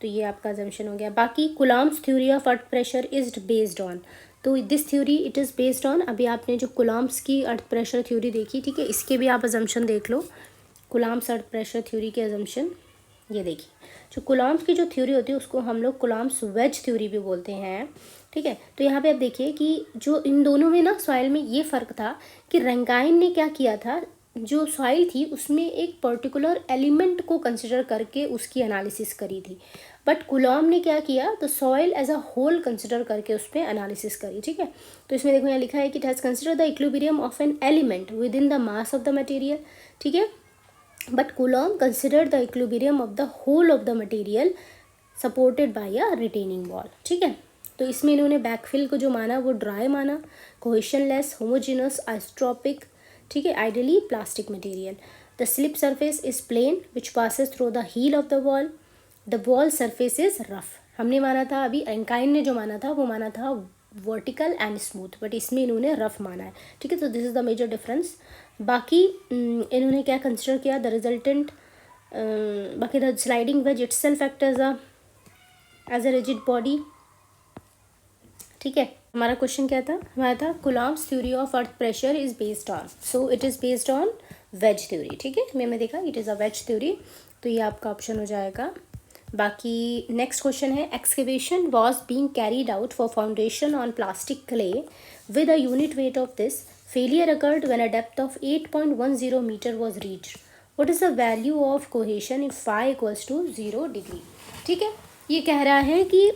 तो ये आपका अजम्पशन हो गया। बाकी Coulomb's theory of earth pressure is based on, तो this theory it is based on, अभी आपने जो कूलॉम्ब्स की अर्थ प्रेशर थ्योरी देखी, ठीक है, इसके भी आप अजम्पशन देख लो। कूलॉम्ब्स अर्थ प्रेशर थ्योरी के अजम्पशन ये देखिए, जो कूलॉम्ब्स की जो थ्योरी होती है उसको हम लोग कूलॉम्ब्स वेज थ्योरी भी बोलते हैं। ठीक है, तो यहाँ पे आप देखिए कि जो इन दोनों में ना सॉइल में ये फ़र्क था कि रैंकाइन ने क्या किया था, जो सॉइल थी उसमें एक पर्टिकुलर एलिमेंट को कंसिडर करके उसकी एनालिसिस करी थी, बट कुलॉम ने क्या किया, तो soil as a whole consider करके उस पर एनालिसिस करी। ठीक है, तो इसमें देखो यहाँ लिखा है कि it has consider the equilibrium of an element within the mass of the material. ठीक है, but Coulomb consider the equilibrium of the whole of the material supported by a retaining wall. ठीक है, तो इसमें इन्होंने बैकफिल को जो माना वो ड्राई माना, कोहेशनलेस, होमोजेनस, आइसोट्रोपिक, ठीक है, ideally plastic material. The slip surface is plane which passes through the heel of the wall, the wall surface is rough. हमने माना था अभी, एंकाइन ने जो माना था वो माना था वर्टिकल एंड स्मूथ, बट इसमें इन्होंने रफ माना है। ठीक है, तो this is the major difference. बाकी इन्होंने क्या कंसिडर किया, द रिजल्टेंट, बाकी the sliding wedge itself act as a rigid body. ठीक है, हमारा क्वेश्चन क्या था, हमारा था Coulomb's theory of earth pressure is based on, so it is based on wedge theory. ठीक है, मैंने देखा it is a wedge theory, तो ये आपका ऑप्शन हो जाएगा। बाकी नेक्स्ट क्वेश्चन है, excavation was being carried out for foundation on plastic clay with a unit weight of this, failure occurred when a depth of 8.10 metre was reached, what is the value of cohesion if phi equals to 0 degree. ठीक है, ये कह रहा है कि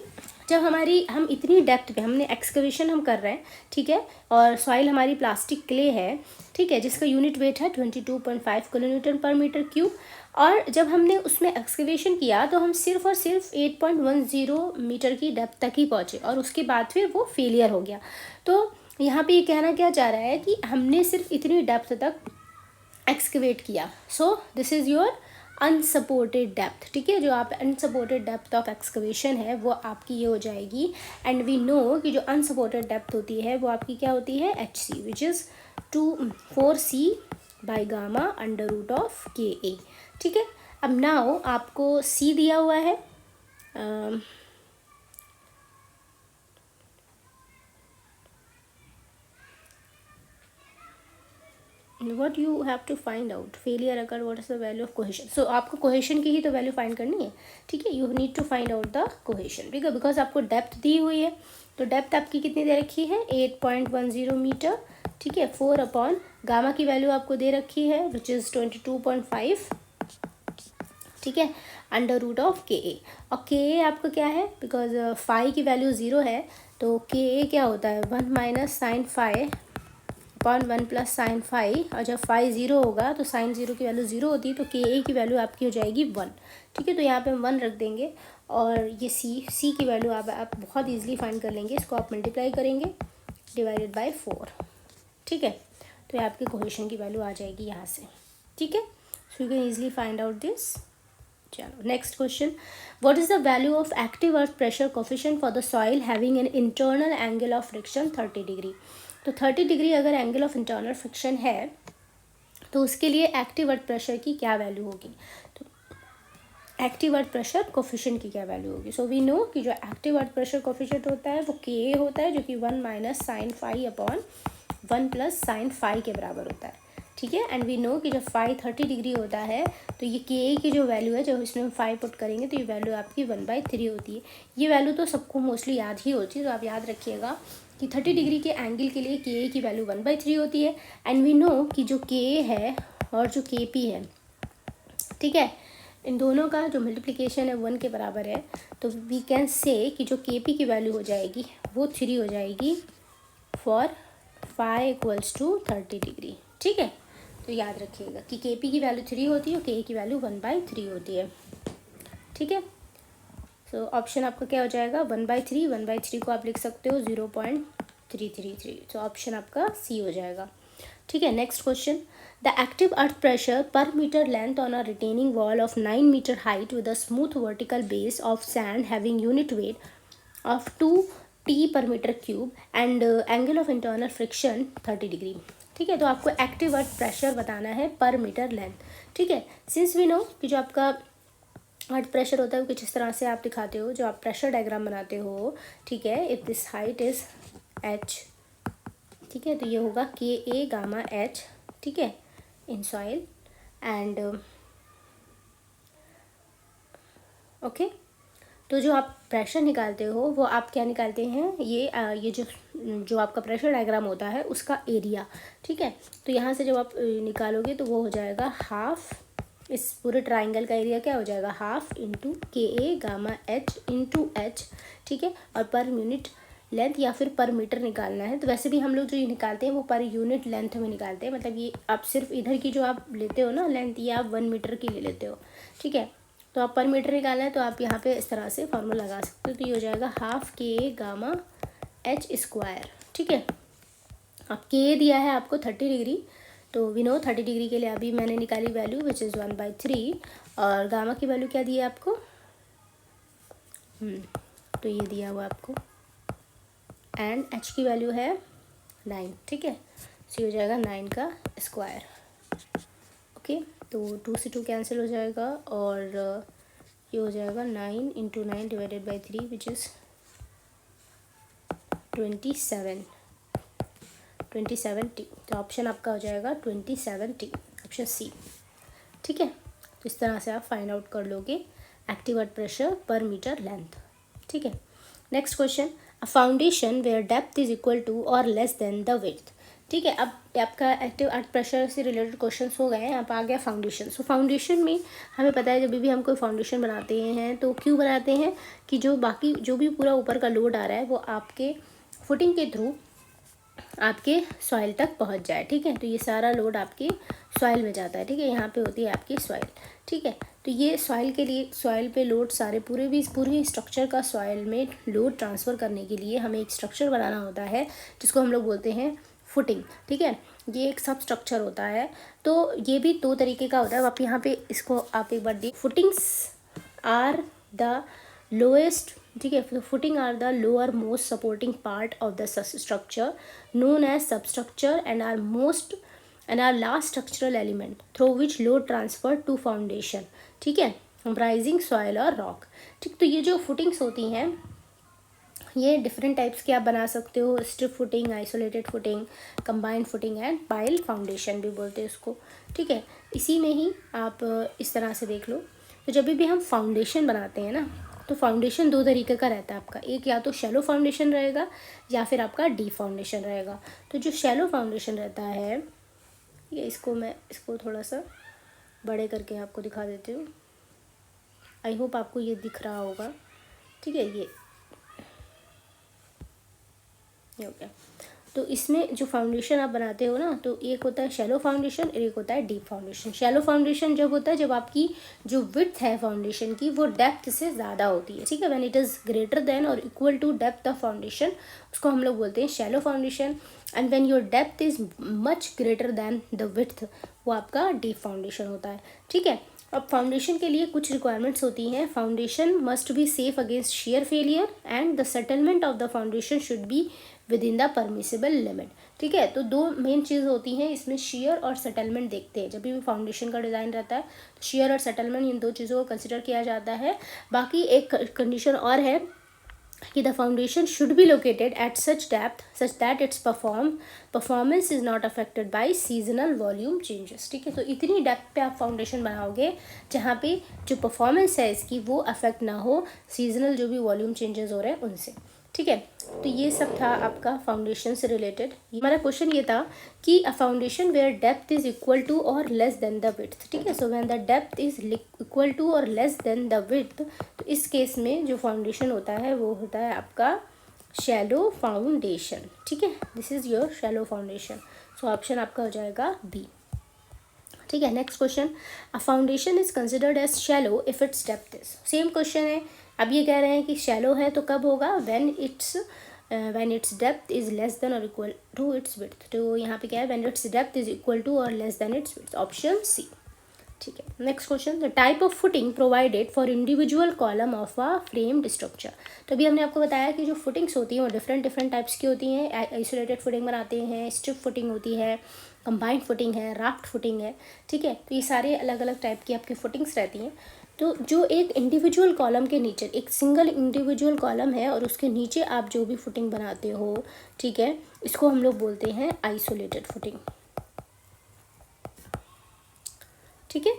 जब हम इतनी डेप्थ पे हमने एक्सकवेशन हम कर रहे हैं, ठीक है, और सॉइल हमारी प्लास्टिक क्ले है, ठीक है, जिसका यूनिट वेट है 22.5 किलोन्यूटन पर मीटर क्यूब, और जब हमने उसमें एक्सकवेशन किया तो हम सिर्फ और सिर्फ 8.10 मीटर की डेप्थ तक ही पहुँचे, और उसके बाद फिर वो फेलियर हो गया। तो यहाँ पे ये कहना क्या चाह रहा है कि हमने सिर्फ इतनी डेप्थ तक एक्सकवेट किया, सो this is your unsupported depth. ठीक है, जो आप अनसपोर्टेड डेप्थ ऑफ एक्सकवेशन है वो आपकी ये हो जाएगी, एंड वी नो कि जो अनसपोर्टेड डेप्थ होती है वो आपकी क्या होती है, HC, which is 4C by gamma under root of KA। ठीक है, अब नाउ आपको C दिया हुआ है, what you have to find out, failure occur, what is the value of cohesion, so आपको cohesion की ही तो वैल्यू फाइंड करनी है। ठीक है, you need to find out the cohesion, ठीक है, बिकॉज आपको डेप्थ दी हुई है, तो डेप्थ आपकी कितनी दे रखी है, 8.10 मीटर। ठीक है, 4 अपॉन गामा की वैल्यू आपको दे रखी है विच इज़ 22.5। ठीक है, अंडर रूट ऑफ KA, और KA आपका क्या है, बिकॉज फाई की वैल्यू 0 है, तो KA क्या होता है, 1 minus sine phi upon 1 plus sine phi, और जब फाई 0 होगा तो साइन 0 की वैल्यू 0 होती है, तो KA की वैल्यू आपकी हो जाएगी 1। ठीक है, तो यहाँ पे हम 1 रख देंगे, और ये C की वैल्यू आप बहुत ईजिली फाइंड कर लेंगे, इसको आप मल्टीप्लाई करेंगे डिवाइडेड बाय 4। ठीक है, तो ये आपकी कोहेशन की वैल्यू आ जाएगी यहाँ से। ठीक है, so you can easily find out this. चलो next question, what is the value of active earth pressure coefficient for the soil having an internal angle of friction 30 degree. तो 30 डिग्री अगर एंगल ऑफ इंटरनल फ्रिक्शन है तो उसके लिए एक्टिव अर्थ प्रेशर की क्या वैल्यू होगी, तो एक्टिव अर्थ प्रेशर कोफिशिएंट की क्या वैल्यू होगी। सो वी नो कि जो एक्टिव अर्थ प्रेशर कोफिशिएंट होता है वो KA होता है, जो कि 1 minus sine phi upon 1 plus sine phi के बराबर होता है। ठीक है, एंड वी नो कि जब फाई 30 डिग्री होता है तो ये KA की जो वैल्यू है, जब इसमें हम फाई पुट करेंगे तो ये वैल्यू आपकी 1/3 होती है। ये वैल्यू तो सबको मोस्टली याद ही होती है, तो आप याद रखिएगा कि 30 डिग्री के एंगल के लिए KA की वैल्यू 1/3 होती है, एंड वी नो कि जो KA है और जो KP है, ठीक है, इन दोनों का जो मल्टीप्लिकेशन है 1 के बराबर है, तो वी कैन से कि जो KP की वैल्यू हो जाएगी वो 3 हो जाएगी for phi equals to 30 degree. ठीक है, तो याद रखिएगा कि KP की वैल्यू 3 होती है और KA की वैल्यू 1/3 होती है। ठीक है, सो ऑप्शन आपका क्या हो जाएगा, 1/3, 1/3 को आप लिख सकते हो 0.333, तो ऑप्शन आपका C हो जाएगा। ठीक है, next question, the active earth pressure per metre length on a retaining wall of 9 metre height with a smooth vertical base of sand having unit weight of 2T per metre cube and angle of internal friction 30 degree. ठीक है, तो आपको एक्टिव अर्थ प्रेशर बताना है पर मीटर लेंथ। ठीक है, सिंस वी नो कि जो आपका अर्थ प्रेशर होता है वो कुछ इस तरह से आप दिखाते हो, जो आप प्रेशर डायग्राम बनाते हो। ठीक है, if this height is H, ठीक है, तो ये होगा KA गामा H, ठीक है, इन सॉइल एंड ओके। तो जो आप प्रेशर निकालते हो वो आप क्या निकालते हैं, ये जो आपका प्रेशर डायग्राम होता है उसका एरिया, ठीक है। तो यहाँ से जब आप निकालोगे तो वो हो जाएगा हाफ, इस पूरे ट्राइंगल का एरिया क्या हो जाएगा, हाफ इंटू के ए गामा एच इंटू एच, ठीक है। और पर यूनिट लेंथ या फिर पर मीटर निकालना है, तो वैसे भी हम लोग जो ये निकालते हैं वो पर यूनिट लेंथ में निकालते हैं, मतलब ये आप सिर्फ इधर की जो आप लेते हो ना लेंथ, ये आप 1 मीटर की ले लेते हो, ठीक है। तो आप पर मीटर निकालना है तो आप यहाँ पे इस तरह से फॉर्मूला लगा सकते हो। तो ये हो जाएगा हाफ के गामा एच स्क्वायर, ठीक है। अब के दिया है आपको 30 डिग्री, तो वी नो 30 डिग्री के लिए अभी मैंने निकाली वैल्यू विच इज़ 1/3, और गामा की वैल्यू क्या दी है आपको, तो ये दिया हुआ आपको, एंड एच की वैल्यू है 9, ठीक है। सो हो जाएगा 9 का स्क्वायर, ओके। तो 2 से 2 कैंसिल हो जाएगा, और ये हो जाएगा 9 into 9 divided by 3 which is 27T। तो ऑप्शन आपका हो जाएगा 27T, ऑप्शन सी, ठीक है। तो इस तरह से आप फाइंड आउट कर लोगे active earth pressure per metre length, ठीक है। Next question, a foundation where depth is equal to और लेस देन द विड्थ, ठीक है। अब आपका एक्टिव अर्थ प्रेशर से रिलेटेड क्वेश्चन हो गए हैं, अब आ गया फाउंडेशन। सो फाउंडेशन में हमें पता है जब भी हम कोई फाउंडेशन बनाते हैं तो क्यों बनाते हैं कि जो बाकी जो भी पूरा ऊपर का लोड आ रहा है वो आपके फुटिंग के थ्रू आपके सॉइल तक पहुंच जाए, ठीक है। तो ये सारा लोड आपके सॉइल में जाता है, ठीक है। यहाँ पे होती है आपकी सॉइल, ठीक है। तो ये सॉइल के लिए, सॉइल पे लोड सारे पूरे स्ट्रक्चर का सॉइल में लोड ट्रांसफ़र करने के लिए हमें एक स्ट्रक्चर बनाना होता है जिसको हम लोग बोलते हैं फुटिंग, ठीक है। ये एक सब स्ट्रक्चर होता है। तो ये भी 2 तरीके का होता है। आप यहाँ पे इसको आप एक बार देख, फुटिंग्स आर द लोएस्ट, ठीक है। Footing are the lowermost supporting part of the structure known as substructure and are last structural element through which load transfer to foundation, ठीक है, comprising soil और rock, ठीक। तो ये जो फुटिंग्स होती हैं ये डिफरेंट टाइप्स के आप बना सकते हो, strip footing, isolated footing, combined footing and pile foundation भी बोलते हैं इसको, ठीक है। इसी में ही आप इस तरह से देख लो। तो जब भी हम फाउंडेशन बनाते हैं ना तो फाउंडेशन 2 तरीके का रहता है आपका, एक या तो शैलो फाउंडेशन रहेगा या फिर आपका डीप फाउंडेशन रहेगा। तो जो शैलो फाउंडेशन रहता है, ये मैं इसको थोड़ा सा बड़े करके आपको दिखा देती हूँ, आई होप आपको ये दिख रहा होगा, ठीक है। ये हो गया। तो इसमें जो फाउंडेशन आप बनाते हो ना, तो एक होता है शैलो फाउंडेशन और एक होता है डीप फाउंडेशन। शैलो फाउंडेशन जब होता है जब आपकी जो विड्थ है फाउंडेशन की वो डेप्थ से ज़्यादा होती है, ठीक है। When it is greater than और equal to depth of foundation, उसको हम लोग बोलते हैं shallow foundation. And when your depth is much greater than the width, वो आपका डीप फाउंडेशन होता है, ठीक है। अब फाउंडेशन के लिए कुछ रिक्वायरमेंट्स होती हैं। Foundation must be safe against share failure and the settlement of the foundation should be with in the permissible limit, ठीक है। तो 2 मेन चीज़ होती हैं इसमें, शेयर और सेटलमेंट देखते हैं जब भी फाउंडेशन का डिज़ाइन रहता है, तो शेयर और सेटलमेंट इन 2 चीज़ों को कंसिडर किया जाता है। बाकी एक कंडीशन और है कि the foundation should be located at such depth such that it's performance is not affected by seasonal volume changes, ठीक है। तो इतनी डेप्थ पे आप फाउंडेशन बनाओगे जहाँ पे जो परफॉर्मेंस है इसकी वो अफेक्ट ना हो सीजनल जो भी वॉल्यूम चेंजेस हो रहे हैं उनसे, ठीक है। तो ये सब था आपका फाउंडेशन से रिलेटेड। हमारा क्वेश्चन ये था कि a foundation where depth is equal to और लेस देन द विड्थ, ठीक है। So when the depth is equal to और लेस देन द विड्थ, तो इस केस में जो फाउंडेशन होता है वो होता है आपका शैलो फाउंडेशन, ठीक है। This is your shallow foundation. So option आपका हो जाएगा बी, ठीक है। Next question, a foundation is considered as shallow if its depth is, same question है। अब ये कह रहे हैं कि शैलो है तो कब होगा, when its depth is less than और इक्वल टू इट्स विड्थ। तो यहाँ पे क्या है, when its depth is equal to और less than its width, option C, ठीक है। Next question, the type of footing provided for individual column of a framed structure. तो अभी हमने आपको बताया कि जो फुटिंग्स होती हैं वो डिफरेंट टाइप्स की होती हैं। आइसोलेटेड फुटिंग बनाते हैं, स्ट्रिप फुटिंग होती है, कंबाइंड फुटिंग है, राफ्ट फुटिंग है, ठीक है। तो ये सारे अलग अलग टाइप की आपकी फुटिंग्स रहती हैं। तो जो एक इंडिविजुअल कॉलम के नीचे, एक सिंगल इंडिविजुअल कॉलम है और उसके नीचे आप जो भी फुटिंग बनाते हो, ठीक है, इसको हम लोग बोलते हैं आइसोलेटेड फुटिंग, ठीक है।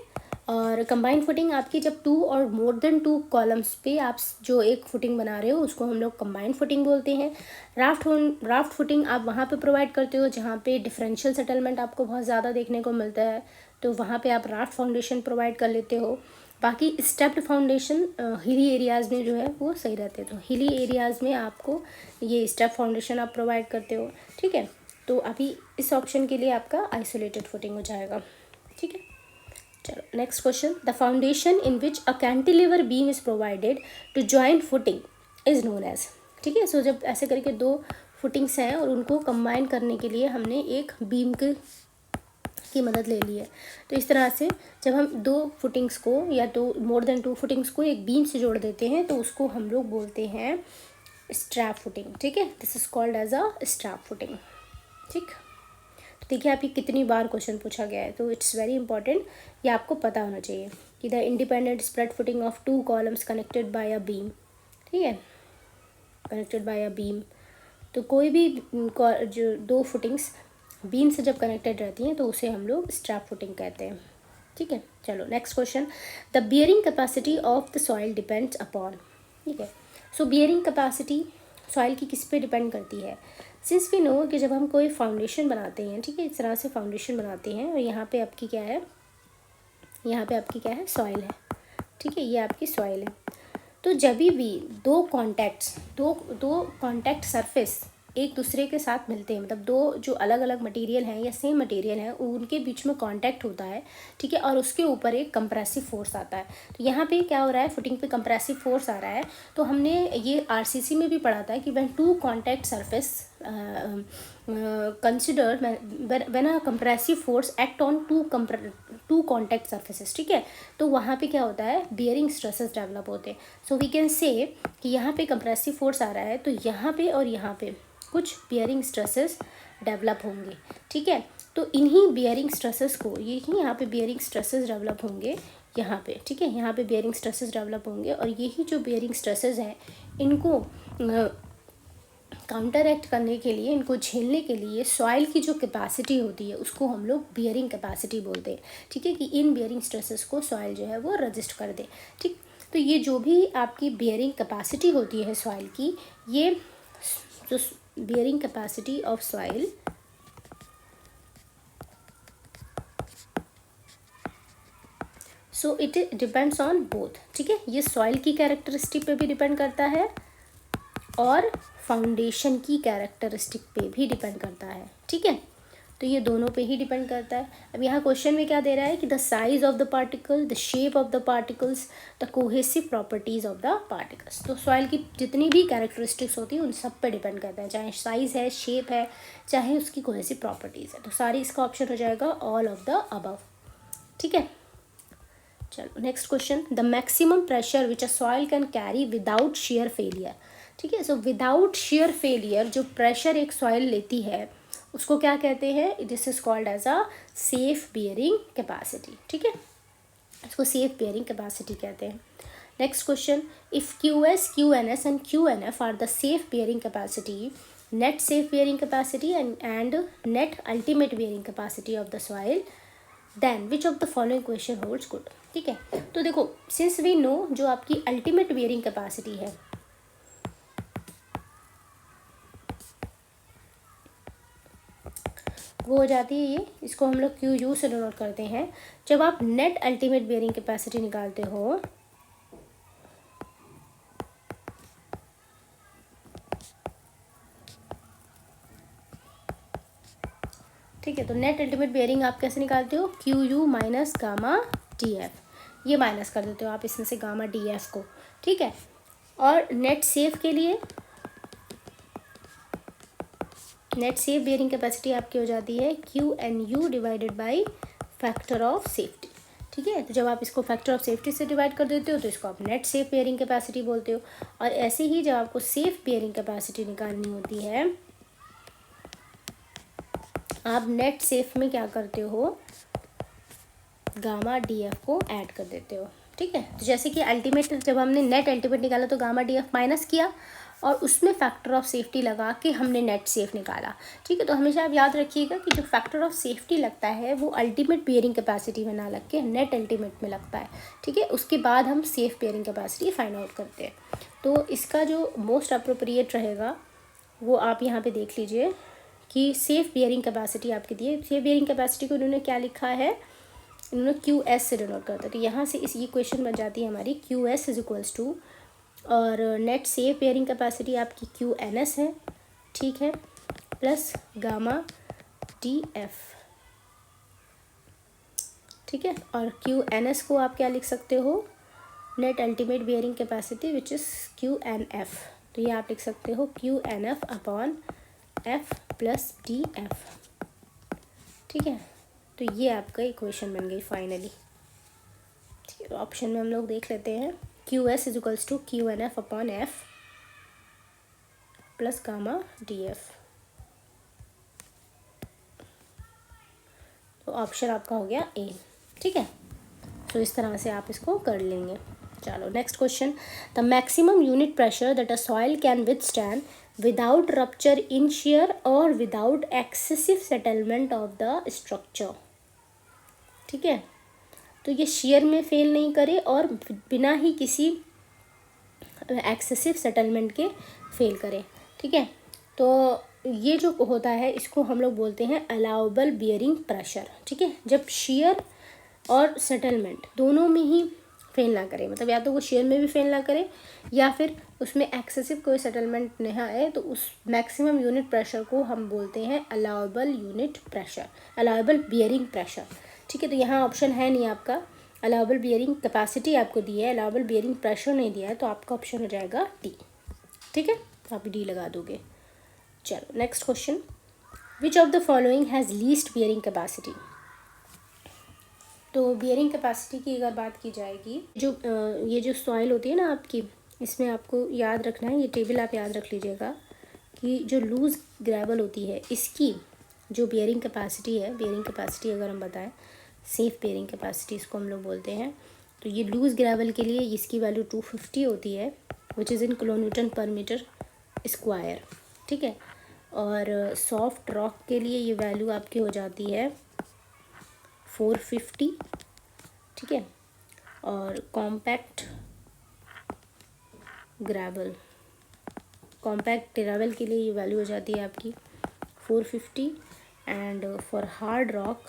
और कंबाइंड फुटिंग आपकी जब 2 और मोर देन 2 कॉलम्स पे आप जो एक फुटिंग बना रहे हो उसको हम लोग कंबाइंड फुटिंग बोलते हैं। राफ्ट फुटिंग आप वहाँ पे प्रोवाइड करते हो जहाँ पे डिफरेंशियल सेटलमेंट आपको बहुत ज़्यादा देखने को मिलता है, तो वहाँ पे आप राफ्ट फाउंडेशन प्रोवाइड कर लेते हो। बाकी स्टेप्ड फाउंडेशन हिली एरियाज़ में जो है वो सही रहते हैं, तो हिली एरियाज़ में आपको ये स्टेप फाउंडेशन आप प्रोवाइड करते हो। ठीक है, तो अभी इस ऑप्शन के लिए आपका आइसोलेटेड फुटिंग हो जाएगा। ठीक है, चलो next question. The foundation in which a cantilever beam is provided to join footing is known as. ठीक है, सो जब ऐसे करके 2 फुटिंग्स हैं और उनको कंबाइन करने के लिए हमने एक बीम की मदद ले ली है, तो इस तरह से जब हम 2 फुटिंग्स को या 2 मोर देन 2 फुटिंग्स को एक बीम से जोड़ देते हैं तो उसको हम लोग बोलते हैं स्ट्रैप फुटिंग। ठीक है, this is called as a strap footing. ठीक, तो देखिए आपकी कितनी बार क्वेश्चन पूछा गया है, तो इट्स वेरी इंपॉर्टेंट, ये आपको पता होना चाहिए कि the independent spread footing of 2 columns connected by a beam. ठीक है, कनेक्टेड बाय अ बीम, तो कोई भी जो 2 फुटिंग्स बीम से जब कनेक्टेड रहती हैं तो उसे हम लोग स्ट्रैप फुटिंग कहते हैं। ठीक है, चलो next question. The bearing capacity of the soil depends upon. ठीक है, सो बियरिंग कैपेसिटी सॉइल की किस पे डिपेंड करती है। सिंस वी नो कि जब हम कोई फाउंडेशन बनाते हैं, ठीक है, इस तरह से फाउंडेशन बनाते हैं और यहाँ पे आपकी क्या है, यहाँ पे आपकी क्या है, सॉइल है। ठीक है, ये आपकी सॉइल है। तो जब भी दो कॉन्टैक्ट सरफेस एक दूसरे के साथ मिलते हैं, मतलब 2 जो अलग अलग मटेरियल हैं या सेम मटेरियल हैं उनके बीच में कांटेक्ट होता है। ठीक है, और उसके ऊपर एक कंप्रेसिव फोर्स आता है, तो यहाँ पे क्या हो रहा है, फुटिंग पे कंप्रेसिव फोर्स आ रहा है। तो हमने ये आरसीसी में भी पढ़ा था कि when 2 contact surface consider when a compressive force act on 2 contact surfaces. ठीक है, तो वहाँ पे क्या होता है, बियरिंग स्ट्रेसेस डेवलप होते हैं। सो वी कैन से कि यहाँ पे कंप्रेसिव फोर्स आ रहा है तो यहाँ पे और यहाँ पे कुछ बियरिंग स्ट्रेसेस डेवलप होंगे। ठीक है, तो इन्हीं बियरिंग स्ट्रेसेस को, यही यहाँ पे बियरिंग स्ट्रेसेस डेवलप होंगे यहाँ पे। ठीक है, यहाँ पे बियरिंग स्ट्रेसेस डेवलप होंगे और यही जो बियरिंग स्ट्रेसेस हैं इनको काउंटर एक्ट करने के लिए, इनको झेलने के लिए सॉइल की जो कैपेसिटी होती है उसको हम लोग बियरिंग कैपेसिटी बोलते हैं। ठीक है, कि इन बियरिंग स्ट्रेसेस को सॉइल जो है वो रजिस्ट कर दे। ठीक, तो ये जो भी आपकी बियरिंग कैपेसिटी होती है सॉइल की, ये जो bearing capacity of soil so it depends on both. ठीक है, ये सॉइल की कैरेक्टरिस्टिक पे भी डिपेंड करता है और फाउंडेशन की कैरेक्टरिस्टिक पे भी डिपेंड करता है। ठीक है, तो ये दोनों पे ही डिपेंड करता है। अब यहाँ क्वेश्चन में क्या दे रहा है कि the size of the particle, the shape of the particles, the cohesive properties of the particles. तो सॉइल की जितनी भी कैरेक्टरिस्टिक्स होती है उन सब पे डिपेंड करता है, चाहे साइज़ है, शेप है, चाहे उसकी कोहेसिव प्रॉपर्टीज़ है। तो सारी इसका ऑप्शन हो जाएगा ऑल ऑफ द अबव। ठीक है, चलो next question. The maximum pressure which a soil can carry without shear failure. ठीक है, सो विदाउट शेयर फेलियर जो प्रेशर एक सॉइल लेती है उसको क्या कहते हैं, this is called as a safe bearing capacity. ठीक है, इसको सेफ बियरिंग कैपेसिटी कहते हैं। Next question. If QS, QNS and QNF are the safe bearing capacity, net safe bearing capacity and net ultimate bearing capacity of the soil, then which of the following question holds good. ठीक है, तो देखो सिंस वी नो जो आपकी अल्टीमेट बियरिंग कैपेसिटी है वो हो जाती है ये, इसको हम लोग QU से डिनोट करते हैं। जब आप नेट अल्टीमेट बियरिंग कैपेसिटी निकालते हो ठीक है, तो नेट अल्टीमेट बियरिंग आप कैसे निकालते हो, QU माइनस गामा DF, ये माइनस कर देते हो आप इसमें से गामा DF को। ठीक है, और नेट सेफ के लिए नेट सेफ बियरिंग कैपेसिटी आपकी हो जाती है QNU divided by factor of safety. ठीक है, तो जब आप इसको फैक्टर ऑफ सेफ्टी से डिवाइड कर देते हो तो इसको आप नेट सेफ बियरिंग कैपेसिटी बोलते हो। और ऐसे ही जब आपको सेफ बियरिंग कैपेसिटी निकालनी होती है आप नेट सेफ में क्या करते हो, गामा DF को ऐड कर देते हो। ठीक है, तो जैसे कि अल्टीमेट जब हमने नेट अल्टीमेट निकाला तो गामा DF माइनस किया और उसमें फैक्टर ऑफ सेफ्टी लगा के हमने नेट सेफ निकाला। ठीक है, तो हमेशा आप याद रखिएगा कि जो फैक्टर ऑफ सेफ्टी लगता है वो अल्टीमेट बियरिंग कैपेसिटी में ना लग के नेट अल्टीमेट में लगता है। ठीक है, उसके बाद हम safe bearing capacity find out करते हैं। तो इसका जो मोस्ट अप्रोप्रिएट रहेगा वो आप यहाँ पे देख लीजिए कि सेफ बियरिंग कैपेसिटी आपकी दी है। सेफ बियरिंग कैपेसिटी को उन्होंने क्या लिखा है, इन्होंने QS से डिनोट करता है। तो यहाँ से इस इक्वेशन बन जाती है हमारी QS इज इक्वल्स टू, और नेट सेफ बियरिंग कैपेसिटी आपकी QNS है, ठीक है, प्लस गामा DF, ठीक है। और QNS को आप क्या लिख सकते हो, net ultimate bearing capacity which is QNF। तो ये आप लिख सकते हो QNF upon F plus DF, ठीक है। तो ये आपका इक्वेशन बन गई फाइनली। ठीक है, तो ऑप्शन में हम लोग देख लेते हैं QS is equals to QNF upon F plus gamma DF। तो ऑप्शन आपका हो गया A। ठीक है, तो इस तरह से आप इसको कर लेंगे। चलो next question, the maximum unit pressure that a soil can withstand without rupture in shear और without excessive settlement of the structure. ठीक है, तो ये शियर में फेल नहीं करे और बिना ही किसी एक्सेसिव सेटलमेंट के फेल करे। ठीक है, तो ये जो होता है इसको हम लोग बोलते हैं अलाउबल बियरिंग प्रेशर। ठीक है, जब शियर और सेटलमेंट दोनों में ही फेल ना करे, मतलब या तो वो शेयर में भी फेल ना करे या फिर उसमें एक्सेसिव कोई सेटलमेंट नहीं आए, तो उस मैक्सिमम यूनिट प्रेशर को हम बोलते हैं allowable unit pressure, allowable bearing pressure. ठीक है, तो यहाँ ऑप्शन है नहीं आपका, अलाउबल बियरिंग कैपेसिटी आपको दी है, अलाउबल बियरिंग प्रेशर नहीं दिया है, तो आपका ऑप्शन हो जाएगा डी। ठीक है, तो आप डी लगा दोगे। चलो next question, which of the following has least bearing capacity. तो बियरिंग कैपेसिटी की अगर बात की जाएगी, जो ये जो सॉइल होती है ना आपकी, इसमें आपको याद रखना है, ये टेबल आप याद रख लीजिएगा कि जो लूज़ ग्रेवल होती है इसकी जो बियरिंग कैपेसिटी है, बियरिंग कैपेसिटी अगर हम बताएं, सेफ बियरिंग कैपेसिटी इसको हम लोग बोलते हैं। तो ये लूज़ ग्रेवल के लिए इसकी वैल्यू 250 होती है, which is in kilonewton per metre square. ठीक है, और सॉफ्ट रॉक के लिए ये वैल्यू आपकी हो जाती है 450। ठीक है, और कॉम्पैक्ट ग्रेवल के लिए ये वैल्यू हो जाती है आपकी 450, एंड फॉर हार्ड रॉक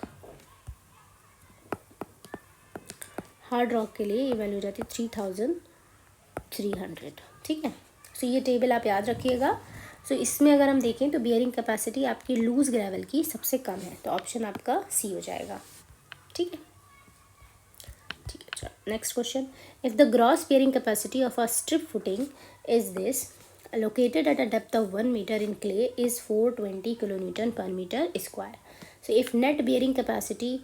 के लिए ये वैल्यू हो जाती है 3300। ठीक है, सो ये टेबल आप याद रखिएगा। सो इसमें अगर हम देखें तो बियरिंग कैपेसिटी आपकी लूज़ ग्रेवल की सबसे कम है, तो ऑप्शन आपका सी हो जाएगा। ठीक है, चलो next question, if the gross bearing capacity of a strip footing is this located at a depth of 1 meter in clay is 420 kilonewton per meter square. So if net bearing capacity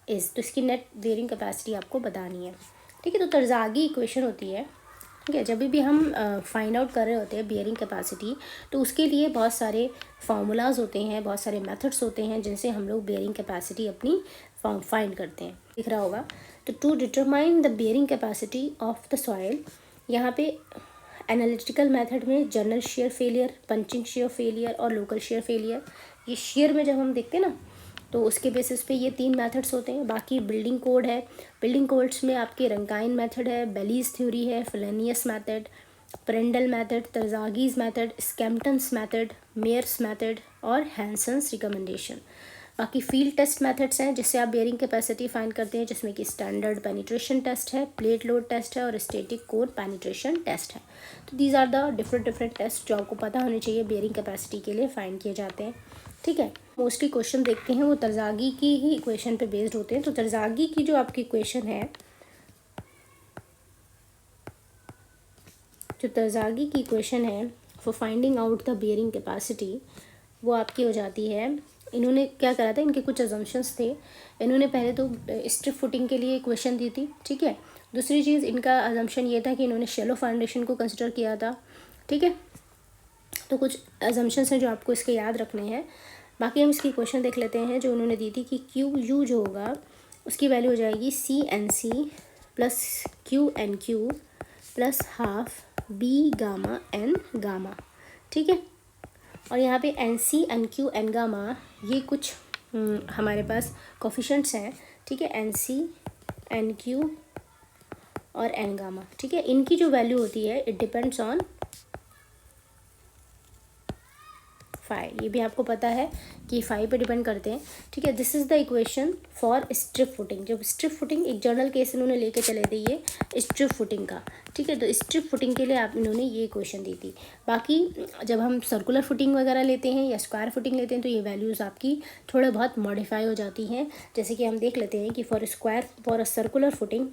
is, तो इसकी नेट बेयरिंग कैपेसिटी आपको बतानी है। ठीक है, तो तरजागी इक्वेशन होती है। ठीक है, जब भी हम फाइंड आउट कर रहे होते हैं बियरिंग कैपेसिटी, तो उसके लिए बहुत सारे फार्मूलाज होते हैं, बहुत सारे मेथड्स होते हैं जिनसे हम लोग बियरिंग कैपेसिटी अपनी फाइंड करते हैं। दिख रहा होगा, तो to determine the bearing capacity of the soil, यहाँ पे एनालिटिकल मेथड में general shear failure, punching shear failure और लोकल शेयर फेलियर, ये शेयर में जब हम देखते हैं ना तो उसके बेसिस पे ये 3 मेथड्स होते हैं। बाकी बिल्डिंग कोड है, बिल्डिंग कोड्स में आपके रंकाइन मेथड है, बेलीज थ्योरी है, Fellenius method, Prandtl method, Terzaghi's method, Skempton's method, Meyer's method और हैंसन्स रिकमेंडेशन। बाकी फील्ड टेस्ट मेथड्स हैं जिससे आप बेयरिंग कैपेसिटी फाइंड करते हैं, जिसमें कि स्टैंडर्ड पेनिट्रेशन टेस्ट है, प्लेट लोड टेस्ट है और स्टैटिक कोर पेनिट्रेशन टेस्ट है। तो these are the different test जो आपको पता होने चाहिए बेयरिंग कैपेसिटी के लिए फाइंड किए जाते हैं। ठीक है, मोस्टली क्वेश्चन देखते हैं वो तरजागी की ही इक्वेशन पे बेस्ड होते हैं। तो तरजागी की जो आपकी इक्वेशन है, जो तरजागी की इक्वेशन है for finding out the bearing capacity, वो आपकी हो जाती है, इन्होंने क्या करा था, इनके कुछ अजम्पशंस थे। इन्होंने पहले तो स्ट्रिप फुटिंग के लिए इक्वेशन दी थी। ठीक है, दूसरी चीज़ इनका अजम्पशन ये था कि इन्होंने शैलो फाउंडेशन को कंसिडर किया था। ठीक है, तो कुछ अजम्पशंस हैं जो आपको इसके याद रखने हैं। बाकी हम इसकी इक्वेशन देख लेते हैं जो उन्होंने दी थी कि QU जो होगा उसकी वैल्यू हो जाएगी CNC plus QNQ plus half B gamma N gamma, ठीक है। और यहाँ पे N C N Q N gamma ये कुछ हमारे पास कोफिशेंट्स हैं, ठीक है, एन सी एन क्यू और एन गामा, ठीक है। इनकी जो वैल्यू होती है इट डिपेंड्स ऑन फाई, ये भी आपको पता है कि फाई पे डिपेंड करते हैं, ठीक है। This is the equation for strip footing. जब स्ट्रिप फुटिंग एक जनरल केस इन्होंने लेके चले थे ये स्ट्रिप फुटिंग का, ठीक है। तो स्ट्रिप फुटिंग के लिए आप इन्होंने ये इक्वेशन दी थी। बाकी जब हम सर्कुलर फुटिंग वगैरह लेते हैं या स्क्वायर फुटिंग लेते हैं तो ये वैल्यूज़ आपकी थोड़ा बहुत मॉडिफाई हो जाती हैं। जैसे कि हम देख लेते हैं कि फॉर अ सर्कुलर फुटिंग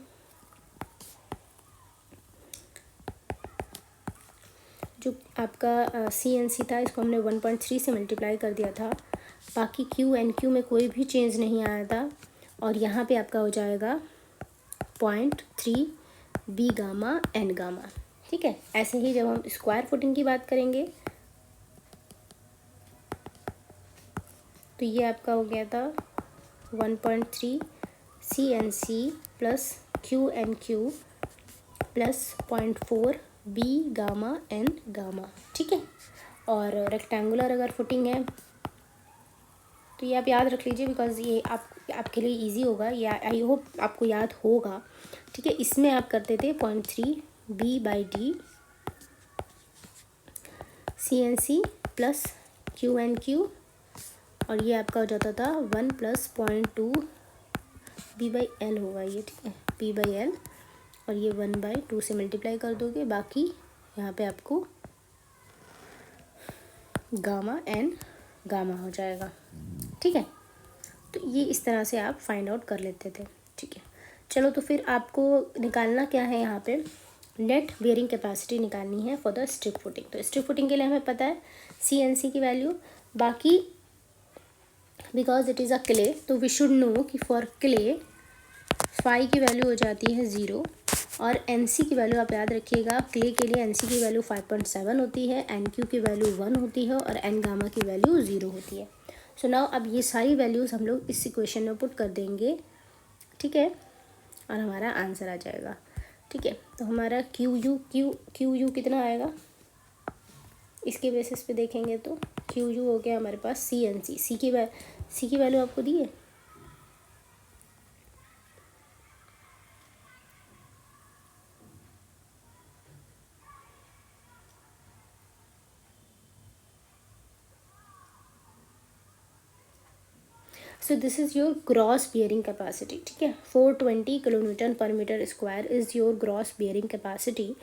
जो आपका सी एन सी था इसको हमने 1.3 से मल्टीप्लाई कर दिया था। बाकी क्यू एन क्यू में कोई भी चेंज नहीं आया था और यहाँ पे आपका हो जाएगा 0.3 बी गामा एन गामा, ठीक है। ऐसे ही जब हम स्क्वायर फुटिंग की बात करेंगे तो ये आपका हो गया था 1.3 C N C plus Q N Q plus 0.4 B gamma N gamma, ठीक है। और रेक्टेंगुलर अगर फुटिंग है तो ये आप याद रख लीजिए बिकॉज ये आपके लिए इजी होगा, या आई होप आपको याद होगा, ठीक है। इसमें आप करते थे 0.3 B by D C N C plus Q N Q और ये आपका हो जाता था 1 प्लस 0.2 बी बाई एल होगा ये, ठीक है, बी बाई एल और ये 1/2 से मल्टीप्लाई कर दोगे। बाकी यहाँ पे आपको गामा एन गामा हो जाएगा, ठीक है। तो ये इस तरह से आप फाइंड आउट कर लेते थे, ठीक है। चलो तो फिर आपको निकालना क्या है, यहाँ पे नेट बियरिंग कैपेसिटी निकालनी है फॉर द स्ट्रिप फुटिंग। तो स्ट्रिप फुटिंग के लिए हमें पता है सी एन सी की वैल्यू। बाकी because it is a clay तो वी शुड नो कि फॉर क्ले फाई की वैल्यू हो जाती है 0 और एन सी की वैल्यू आप याद रखिएगा, क्ले के लिए एन सी की वैल्यू 5.7 होती है, एन क्यू की वैल्यू 1 होती है और एन गामा की वैल्यू 0 होती है। सो नाउ अब ये सारी वैल्यूज़ हम लोग इस इक्वेशन में पुट कर देंगे, ठीक है, और हमारा आंसर आ जाएगा, ठीक है। तो हमारा क्यू यू कितना आएगा इसके बेसिस पे देखेंगे तो क्यू यू हो गया हमारे पास सी एन सी। सी की वैल्यू आपको दी है, so this is your gross bearing capacity, ठीक है। 420 kilonewton per metre square is your gross bearing capacity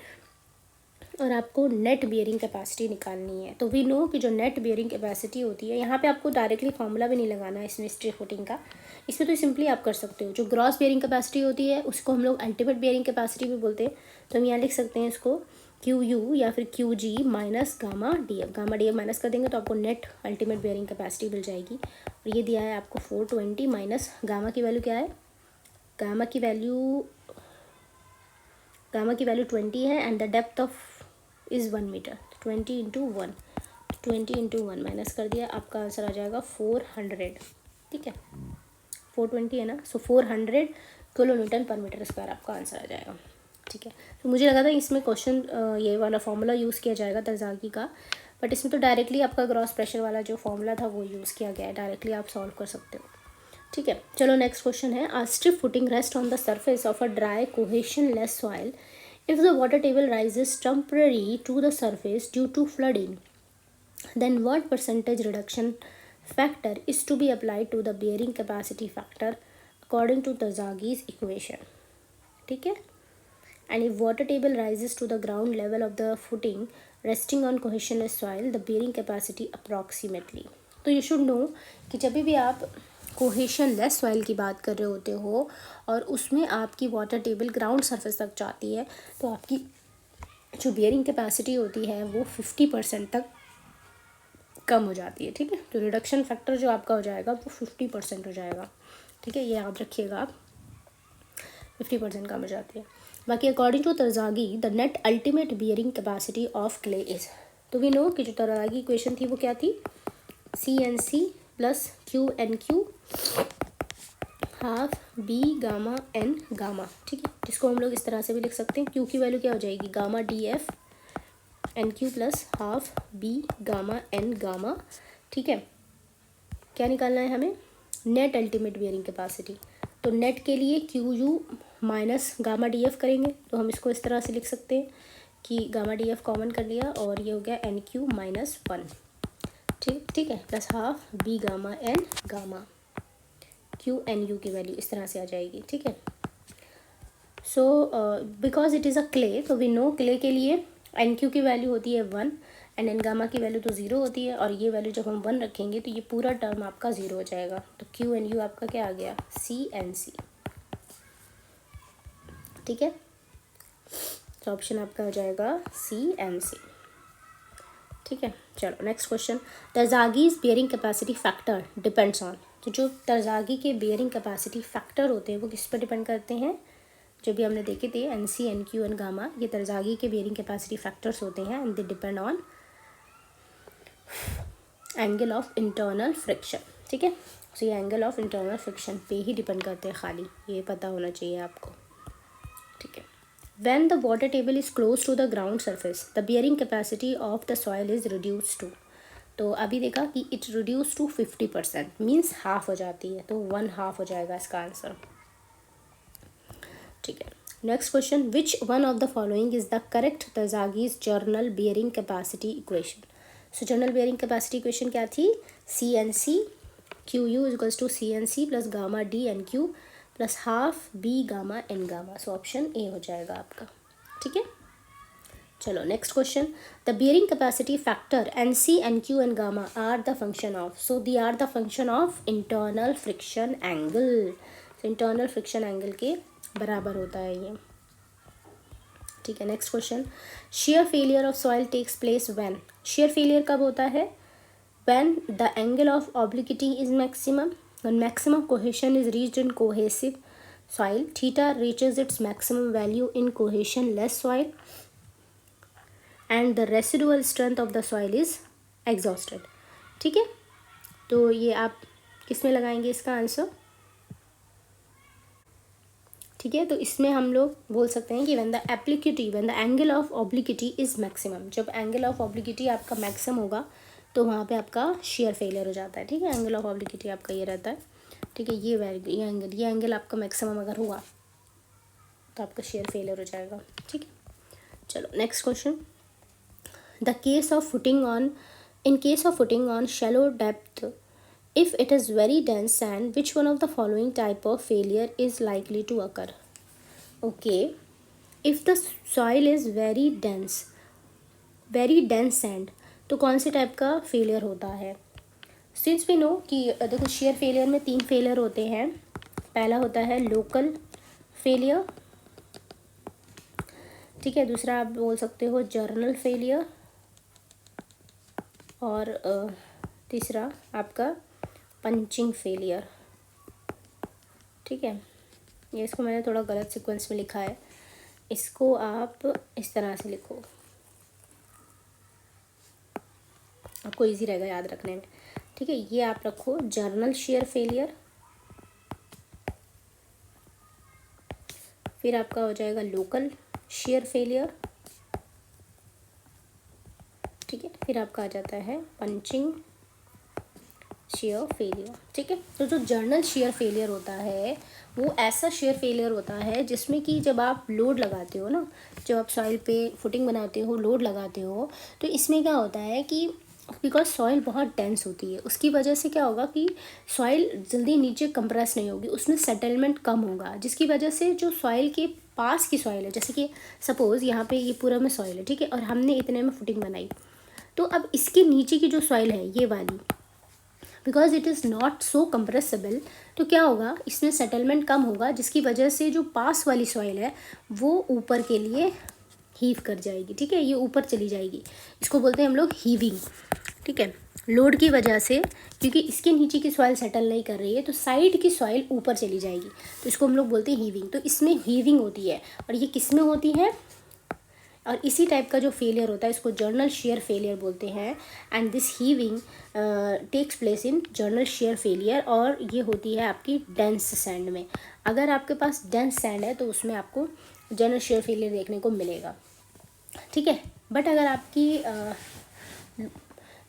और आपको नेट बियरिंग कैपेसिटी निकालनी है। तो वी नो कि जो नेट बियरिंग कैपेसिटी होती है, यहाँ पे आपको डायरेक्टली फॉर्मूला भी नहीं लगाना है इसमें स्ट्रिप फुटिंग का, इसमें तो सिंपली आप कर सकते हो। जो ग्रॉस बियरिंग कैपेसिटी होती है उसको हम लोग अल्टीमेट बियरिंग कैपेसिटी भी बोलते हैं। तो हम यहाँ लिख सकते हैं इसको क्यू यू या फिर Q G minus gamma D F. Gamma D F minus कर देंगे तो आपको नेट अल्टीमेट बियरिंग कैपेसिटी मिल जाएगी। और ये दिया है आपको 420 माइनस गामा की वैल्यू क्या है, गामा की वैल्यू 20 है and the depth of is 1 metre. 20 into one minus कर दिया, आपका आंसर आ जाएगा 400, ठीक है। 420 है ना, सो 400 किलो न्यूटन पर मीटर स्क्वायर आपका आंसर आ जाएगा, ठीक है। तो मुझे लगा था इसमें क्वेश्चन ये वाला फॉर्मूला यूज़ किया जाएगा तरज़ागी का, बट इसमें तो डायरेक्टली आपका ग्रॉस प्रेशर वाला जो फॉर्मूला था वो यूज़ किया गया है, डायरेक्टली आप सॉल्व कर सकते हो, ठीक है। चलो नेक्स्ट क्वेश्चन है, a strip footing rest on the surface of a dry cohesion less soil if the water table rises temporarily to the surface due to flooding, then what percentage reduction factor is to be applied to the bearing capacity factor according to Tarzagi's equation, ठीक है। And if water table rises to the ground level of the footing resting on cohesionless soil, the bearing capacity approximately, तो you should know कि जब भी आप कोहेशन लेस सॉइल की बात कर रहे होते हो और उसमें आपकी वाटर टेबल ग्राउंड सरफेस तक जाती है तो आपकी जो बियरिंग कैपेसिटी होती है वो 50% तक कम हो जाती है, ठीक है। तो रिडक्शन फैक्टर जो आपका हो जाएगा वो 50% हो जाएगा, ठीक है, ये याद रखिएगा आप, 50% कम हो जाती है। बाकी according to Terzaghi the net ultimate bearing capacity of clay is, तो वी नो कि जो तरज़ागी इक्वेशन थी वो क्या थी, C N C plus Q N Q half B gamma N gamma, ठीक है। जिसको हम लोग इस तरह से भी लिख सकते हैं, क्यू की वैल्यू क्या हो जाएगी gamma D F N Q plus half B gamma N gamma. ठीक है, क्या निकालना है हमें? Net ultimate bearing capacity. तो नेट के लिए Q U minus gamma D F करेंगे, तो हम इसको इस तरह से लिख सकते हैं कि गामा डी एफ कॉमन कर लिया और ये हो गया एन क्यू माइनस 1। ठीक है, plus half B gamma N gamma, Q N U की वैल्यू इस तरह से आ जाएगी। ठीक है, so because it is a clay, तो वी नो क्ले के लिए एन क्यू की वैल्यू होती है 1 एंड एन गामा की वैल्यू तो 0 होती है, और ये वैल्यू जब हम 1 रखेंगे तो ये पूरा टर्म आपका 0 हो जाएगा। तो क्यू एन यू आपका क्या आ गया? C N C. ठीक है, तो ऑप्शन आपका हो जाएगा सी एन सी। ठीक है, चलो next question. Terzaghi's bearing capacity factor depends on. तो जो तरजागी के बियरिंग कैपेसिटी फैक्टर होते हैं वो किस पर डिपेंड करते हैं? जो भी हमने देखे थे N C N Q N gamma, ये तरजागी के बियरिंग कैपेसिटी फैक्टर्स होते हैं and they depend on angle of internal friction. ठीक है, सो ये एंगल ऑफ इंटरनल फ्रिक्शन पे ही डिपेंड करते हैं, खाली ये पता होना चाहिए आपको। ठीक है, when the water table is close to the ground surface the bearing capacity of the soil is reduced to। तो अभी देखा कि it reduced to 50%, means half हो जाती है, तो 1/2 हो जाएगा इसका आंसर। ठीक है, next question. Which one of the following is the correct Terzaghi's general bearing capacity equation. So general bearing capacity equation क्या थी? C N C Q U equals to C N C plus gamma D N Q plus half B gamma N gamma. So option A हो जाएगा आपका। ठीक है, चलो next question. The bearing capacity factor N C N Q N gamma are the function of. So they are the function of internal friction angle. Internal friction angle के बराबर होता है ये। ठीक है, next question. Shear failure of soil takes place when. Shear failure कब होता है? When the angle of obliquity is maximum, when maximum cohesion is reached in cohesive soil, theta reaches its maximum value in cohesion less soil and the residual strength of the soil is exhausted. ठीक है, तो ये आप किस में लगाएंगे इसका आंसर? ठीक है, तो इसमें हम लोग बोल सकते हैं कि when the angle of obliquity is maximum, जब एंगल ऑफ ऑब्लिक्विटी आपका मैक्सिमम होगा तो वहाँ पे आपका शेयर फेलियर हो जाता है। ठीक है, एंगल ऑफ ऑब्लिक्विटी आपका ये रहता है। ठीक है, ये एंगल आपका मैक्सिमम अगर हुआ तो आपका शेयर फेलियर हो जाएगा। ठीक है, चलो next question. The case of footing on, in case of footing on shallow depth, if it is very dense sand, which one of the following type of failure is likely to occur? Okay, if the soil is very dense sand, तो कौन से टाइप का फेलियर होता है? सिंस वी नो कि देखो शेयर फेलियर में 3 फेलियर होते हैं। पहला होता है लोकल फेलियर, ठीक है, दूसरा आप बोल सकते हो जर्नल फेलियर, और तीसरा आपका पंचिंग फेलियर। ठीक है, ये इसको मैंने थोड़ा गलत सीक्वेंस में लिखा है, इसको आप इस तरह से लिखो, आपको इजी रहेगा याद रखने में। ठीक है, ये आप रखो जर्नल शेयर फेलियर, फिर आपका हो जाएगा लोकल शेयर फेलियर। ठीक है, फिर आपका आ जाता है पंचिंग शेयर फेलियर। ठीक है, तो जो जर्नल शेयर फेलियर होता है वो ऐसा शेयर फेलियर होता है जिसमें कि जब आप लोड लगाते हो ना, जब आप सॉइल पे फुटिंग बनाते हो, लोड लगाते हो, तो इसमें क्या होता है कि बिकॉज सॉइल बहुत डेंस होती है, उसकी वजह से क्या होगा कि सॉइल जल्दी नीचे कंप्रेस नहीं होगी, उसमें सेटलमेंट कम होगा, जिसकी वजह से जो सॉइल के पास की सॉइल है, जैसे कि सपोज़ यहाँ पे ये पूरा में सॉइल है, ठीक है, और हमने इतने में फुटिंग बनाई, तो अब इसके नीचे की जो सॉइल है ये वाली, because it is not so compressible, तो क्या होगा इसमें सेटलमेंट कम होगा, जिसकी वजह से जो पास वाली सॉइल है वो ऊपर के लिए हीव कर जाएगी। ठीक है, ये ऊपर चली जाएगी, इसको बोलते हैं हम लोग हीविंग। ठीक है, लोड की वजह से, क्योंकि इसके नीचे की सॉइल सेटल नहीं कर रही है तो साइड की सॉइल ऊपर चली जाएगी, तो इसको हम लोग बोलते हैं हीविंग। तो इसमें हीविंग होती है, और ये किस में होती है, और इसी टाइप का जो फेलियर होता है इसको जर्नल शेयर फेलियर बोलते हैं। And this heaving takes place in general shear failure, और ये होती है आपकी डेंस सैंड में। अगर आपके पास डेंस सैंड है तो उसमें आपको जर्नल शेयर फेलियर देखने को मिलेगा। ठीक है। बट अगर आपकी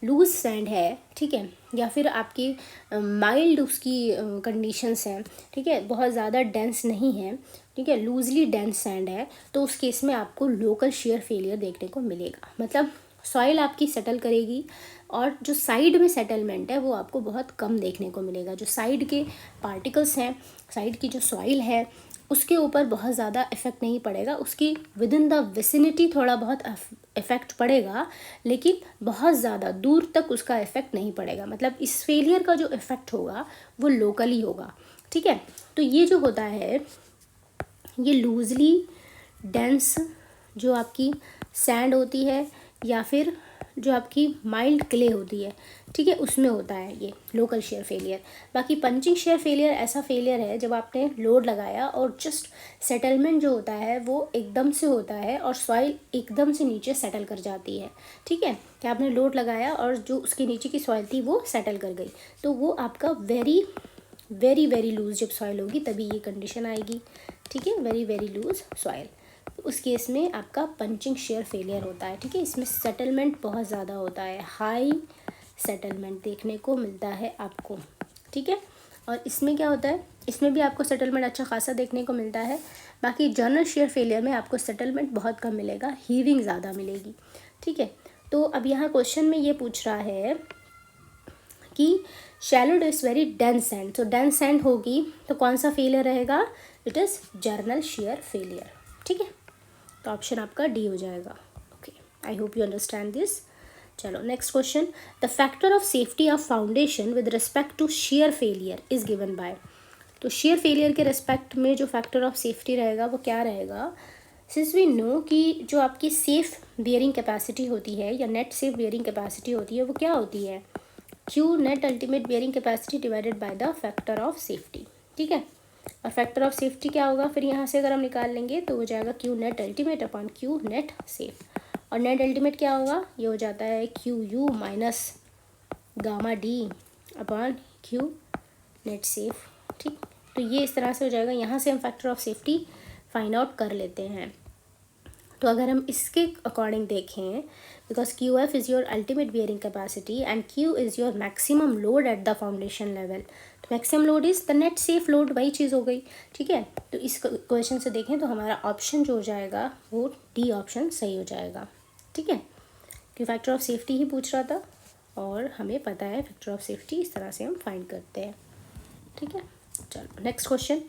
लूज सैंड है, ठीक है, या फिर आपकी माइल्ड उसकी कंडीशंस हैं, ठीक है, बहुत ज़्यादा डेंस नहीं है, ठीक है, लूजली डेंस सैंड है, तो उस केस में आपको लोकल शेयर फेलियर देखने को मिलेगा। मतलब सॉइल आपकी सेटल करेगी और जो साइड में सेटलमेंट है वो आपको बहुत कम देखने को मिलेगा। जो साइड के पार्टिकल्स हैं, साइड की जो सॉइल है, उसके ऊपर बहुत ज़्यादा इफ़ेक्ट नहीं पड़ेगा। उसकी विद इन द विसिनिटी थोड़ा बहुत इफ़ेक्ट पड़ेगा, लेकिन बहुत ज़्यादा दूर तक उसका इफ़ेक्ट नहीं पड़ेगा। मतलब इस फेलियर का जो इफ़ेक्ट होगा वो लोकली होगा, ठीक है। तो ये जो होता है, ये लूजली डेंस जो आपकी सैंड होती है या फिर जो आपकी माइल्ड क्ले होती है, ठीक है, उसमें होता है ये लोकल शेयर फेलियर। बाकी पंचिंग शेयर फेलियर ऐसा फेलियर है जब आपने लोड लगाया और जस्ट सेटलमेंट जो होता है वो एकदम से होता है और सॉइल एकदम से नीचे सेटल कर जाती है, ठीक है, कि आपने लोड लगाया और जो उसके नीचे की सॉइल थी वो सेटल कर गई। तो वो आपका वेरी वेरी वेरी लूज जब सॉइल होगी तभी ये कंडीशन आएगी, ठीक है, वेरी वेरी लूज सॉइल। उस केस में आपका पंचिंग शेयर फेलियर होता है, ठीक है। इसमें सेटलमेंट बहुत ज़्यादा होता है, हाई सेटलमेंट देखने को मिलता है आपको, ठीक है। और इसमें क्या होता है, इसमें भी आपको सेटलमेंट अच्छा खासा देखने को मिलता है। बाकी जनरल शेयर फेलियर में आपको सेटलमेंट बहुत कम मिलेगा, हीविंग ज़्यादा मिलेगी, ठीक है। तो अब यहाँ क्वेश्चन में ये पूछ रहा है कि shallow is very dense sand, तो डेंस सैंड होगी तो कौन सा फेलियर रहेगा, it is general shear failure, ठीक है। तो ऑप्शन आपका डी हो जाएगा। Okay, I hope you understand this. चलो next question, the factor of safety of foundation with respect to shear failure is given by. तो शेयर फेलियर के रिस्पेक्ट में जो फैक्टर ऑफ सेफ्टी रहेगा वो क्या रहेगा, सिंस वी नो कि जो आपकी सेफ बियरिंग कैपेसिटी होती है या नेट सेफ बियरिंग कैपेसिटी होती है वो क्या होती है, Q net ultimate bearing capacity divided by the factor of safety, ठीक है। और फैक्टर ऑफ सेफ्टी क्या होगा, फिर यहाँ से अगर हम निकाल लेंगे तो हो जाएगा Q net ultimate upon Q net safe. और नेट अल्टीमेट क्या होगा, ये हो जाता है Q U minus gamma D upon Q net safe, ठीक। तो ये इस तरह से हो जाएगा। यहाँ से हम factor of safety find out कर लेते हैं। तो अगर हम इसके अकॉर्डिंग देखें, because Q F is your ultimate bearing capacity and Q is your maximum load at the foundation level, तो maximum load is the net safe load, वही चीज़ हो गई, ठीक है। तो इस क्वेश्चन से देखें तो हमारा ऑप्शन जो हो जाएगा वो डी ऑप्शन सही हो जाएगा, ठीक है, क्योंकि फैक्टर ऑफ सेफ्टी ही पूछ रहा था और हमें पता है फैक्टर ऑफ सेफ्टी इस तरह से हम फाइंड करते हैं, ठीक है। चलो next question,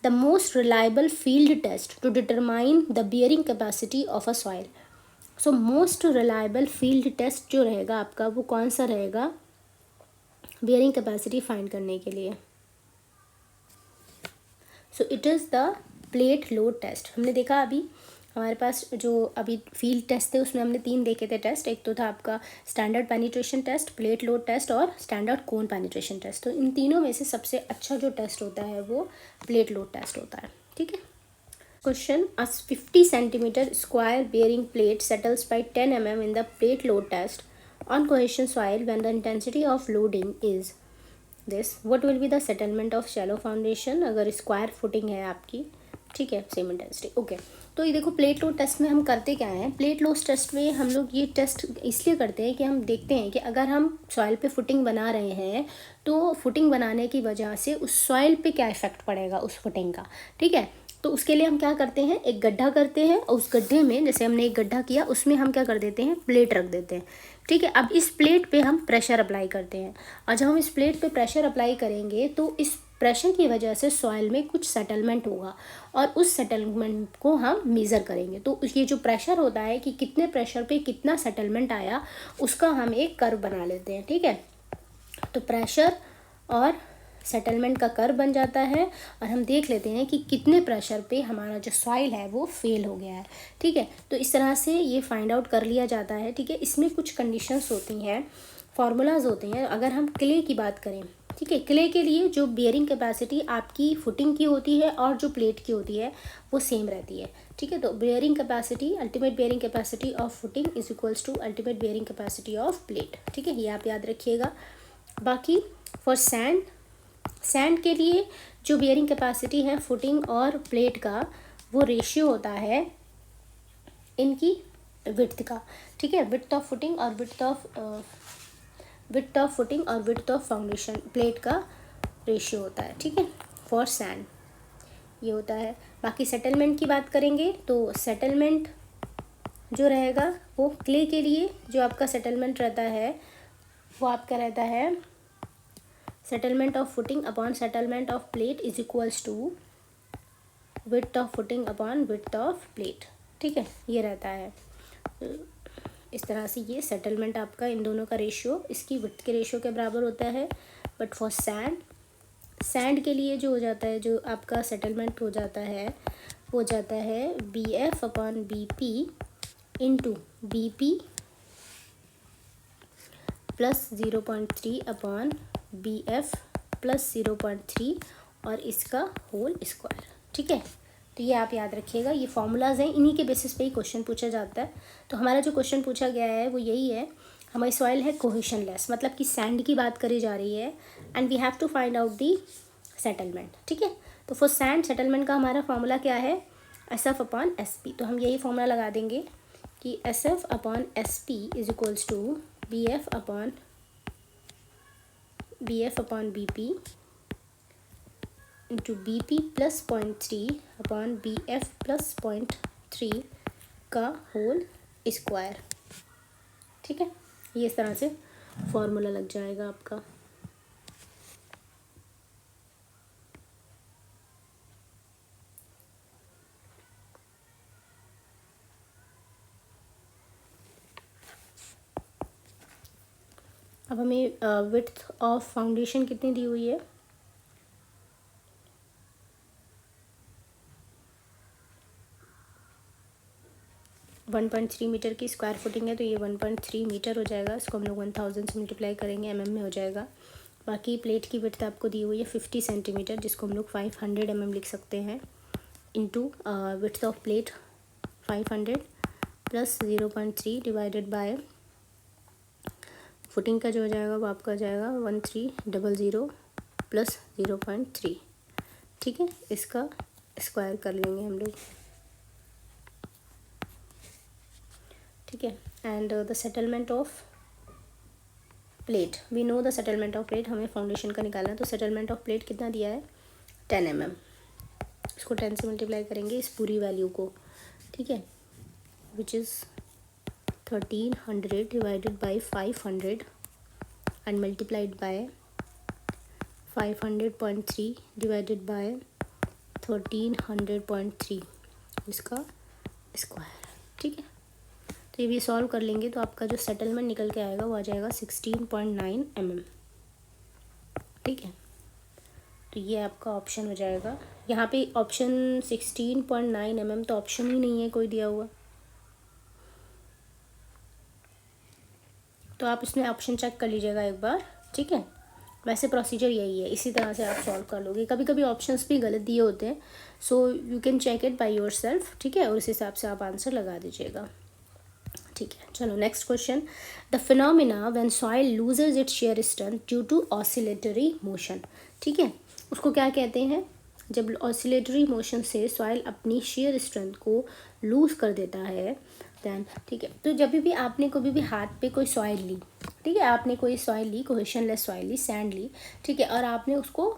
the most reliable field test to determine the bearing capacity of a soil. So most reliable field test जो रहेगा आपका वो कौन सा रहेगा बियरिंग कैपेसिटी फाइंड करने के लिए, so it is the plate load test. हमने देखा अभी हमारे पास जो अभी फील्ड टेस्ट थे उसमें हमने 3 देखे थे टेस्ट, एक तो था आपका standard penetration test, plate load test और स्टैंडर्ड कोन पेनिट्रेशन टेस्ट। तो इन तीनों में से सबसे अच्छा जो टेस्ट होता है वो प्लेट लोड टेस्ट होता है, ठीक है। Question, a 50 centimetre square bearing plate settles by 10 mm in the plate load test on cohesion soil when the intensity of loading is this, what will be the settlement of shallow foundation। अगर स्क्वायर फुटिंग है आपकी, ठीक है, सेम इंटेंसिटी, ओके। तो ये देखो प्लेट लोड टेस्ट में हम करते क्या हैं, प्लेट लोड टेस्ट में हम लोग ये टेस्ट इसलिए करते हैं कि हम देखते हैं कि अगर हम सॉइल पे फुटिंग बना रहे हैं तो फुटिंग बनाने की वजह से उस सॉइल पे क्या इफेक्ट पड़ेगा उस फुटिंग का, ठीक है। तो उसके लिए हम क्या करते हैं, एक गड्ढा करते हैं और उस गड्ढे में जैसे हमने एक गड्ढा किया उसमें हम क्या कर देते हैं, प्लेट रख देते हैं, ठीक है। अब इस प्लेट पे हम प्रेशर अप्लाई करते हैं और जब हम इस प्लेट पे प्रेशर अप्लाई करेंगे तो इस प्रेशर की वजह से सॉइल में कुछ सेटलमेंट होगा और उस सेटलमेंट को हम मेज़र करेंगे। तो ये जो प्रेशर होता है कि कितने प्रेशर पे कितना सेटलमेंट आया उसका हम एक कर्व बना लेते हैं, ठीक है। तो प्रेशर और सेटलमेंट का कर्व बन जाता है और हम देख लेते हैं कि कितने प्रेशर पे हमारा जो सॉइल है वो फेल हो गया है, ठीक है। तो इस तरह से ये फाइंड आउट कर लिया जाता है, ठीक है। इसमें कुछ कंडीशंस होती हैं, फार्मूलाज होते हैं। अगर हम क्ले की बात करें, ठीक है, क्ले के लिए जो बियरिंग कैपेसिटी आपकी फुटिंग की होती है और जो प्लेट की होती है वो सेम रहती है, ठीक है। तो bearing capacity, ultimate bearing capacity of footing is equals to ultimate bearing capacity of plate, ठीक है, ये आप याद रखिएगा। बाकी फॉर सैंड के लिए जो बियरिंग कैपेसिटी है फुटिंग और प्लेट का वो रेशियो होता है इनकी विड्थ का, ठीक है, विड्थ ऑफ फुटिंग और विड्थ ऑफ फाउंडेशन प्लेट का रेशियो होता है, ठीक है, फॉर सैंड ये होता है। बाकी सेटलमेंट की बात करेंगे तो सेटलमेंट जो रहेगा वो क्ले के लिए जो आपका सेटलमेंट रहता है वो आपका रहता है settlement of footing upon settlement of plate is equals to width of footing upon width of plate, ठीक है, ये रहता है। इस तरह से ये सेटलमेंट आपका इन दोनों का रेशियो इसकी विड्थ के रेशियो के बराबर होता है। बट फॉर सैंड के लिए जो हो जाता है, जो आपका सेटलमेंट हो जाता है वो हो जाता है BF upon BP into BP plus 0.3 upon BF plus 0.3 और इसका होल स्क्वायर, ठीक है। तो ये आप याद रखिएगा, ये फॉर्मूलाज हैं, इन्हीं के बेसिस पे ही क्वेश्चन पूछा जाता है। तो हमारा जो क्वेश्चन पूछा गया है वो यही है, हमारी सॉइल है कोहेशनलेस, मतलब कि सैंड की बात करी जा रही है and we have to find out the settlement, ठीक है। तो फॉर सैंड सेटलमेंट का हमारा फॉर्मूला क्या है, SF अपॉन SP। तो हम यही फॉर्मूला लगा देंगे कि SF upon SP is equals to BF upon BP into BP plus 0.3 upon BF plus 0.3 का होल स्क्वायर, ठीक है। ये इस तरह से फॉर्मूला लग जाएगा आपका। अब हमें विड्थ ऑफ फाउंडेशन कितनी दी हुई है, 1.3 मीटर की स्क्वायर फुटिंग है, तो ये 1.3 मीटर हो जाएगा। इसको हम लोग 1000 से मल्टीप्लाई करेंगे, mm में हो जाएगा। बाकी प्लेट की विड्थ आपको दी हुई है 50 सेंटीमीटर, जिसको हम लोग 500 mm लिख सकते हैं, into width of plate 500 plus 0.3 divided by footing का जो हो जाएगा वो आपका जाएगा 1300 प्लस 0.3, ठीक है। इसका स्क्वायर कर लेंगे हम लोग, ठीक है। And the settlement of plate, we know the settlement of plate, हमें फाउंडेशन का निकालना है। तो सेटलमेंट ऑफ प्लेट कितना दिया है 10 mm, इसको 10 से मल्टीप्लाई करेंगे इस पूरी वैल्यू को, ठीक है, which is 1300 divided by 500 and multiplied by 500.3 divided by 1300.3 इसका स्क्वायर, ठीक है। तो ये भी सॉल्व कर लेंगे तो आपका जो सेटलमेंट निकल के आएगा वो आ जाएगा 16.9 mm, ठीक है। तो ये आपका ऑप्शन हो जाएगा। यहाँ पे ऑप्शन 16.9 mm तो ऑप्शन ही नहीं है कोई दिया हुआ, तो आप इसमें ऑप्शन चेक कर लीजिएगा एक बार, ठीक है। वैसे प्रोसीजर यही है, इसी तरह से आप सॉल्व कर लोगे। कभी कभी ऑप्शंस भी गलत दिए होते हैं, so you can check it by yourself, ठीक है, और इस हिसाब से आप आंसर लगा दीजिएगा, ठीक है। चलो next question, the phenomena when soil loses its shear strength due to oscillatory motion, ठीक है, उसको क्या कहते हैं, जब ऑसिलेटरी मोशन से सॉइल अपनी शेयर स्ट्रेंथ को लूज कर देता है दैन, ठीक है। तो जब भी आपने कभी भी हाथ पे कोई सॉइल ली, ठीक है, आपने कोई सॉइल ली, कोहेशनलेस सॉइल ली, सैंड ली, ठीक है, और आपने उसको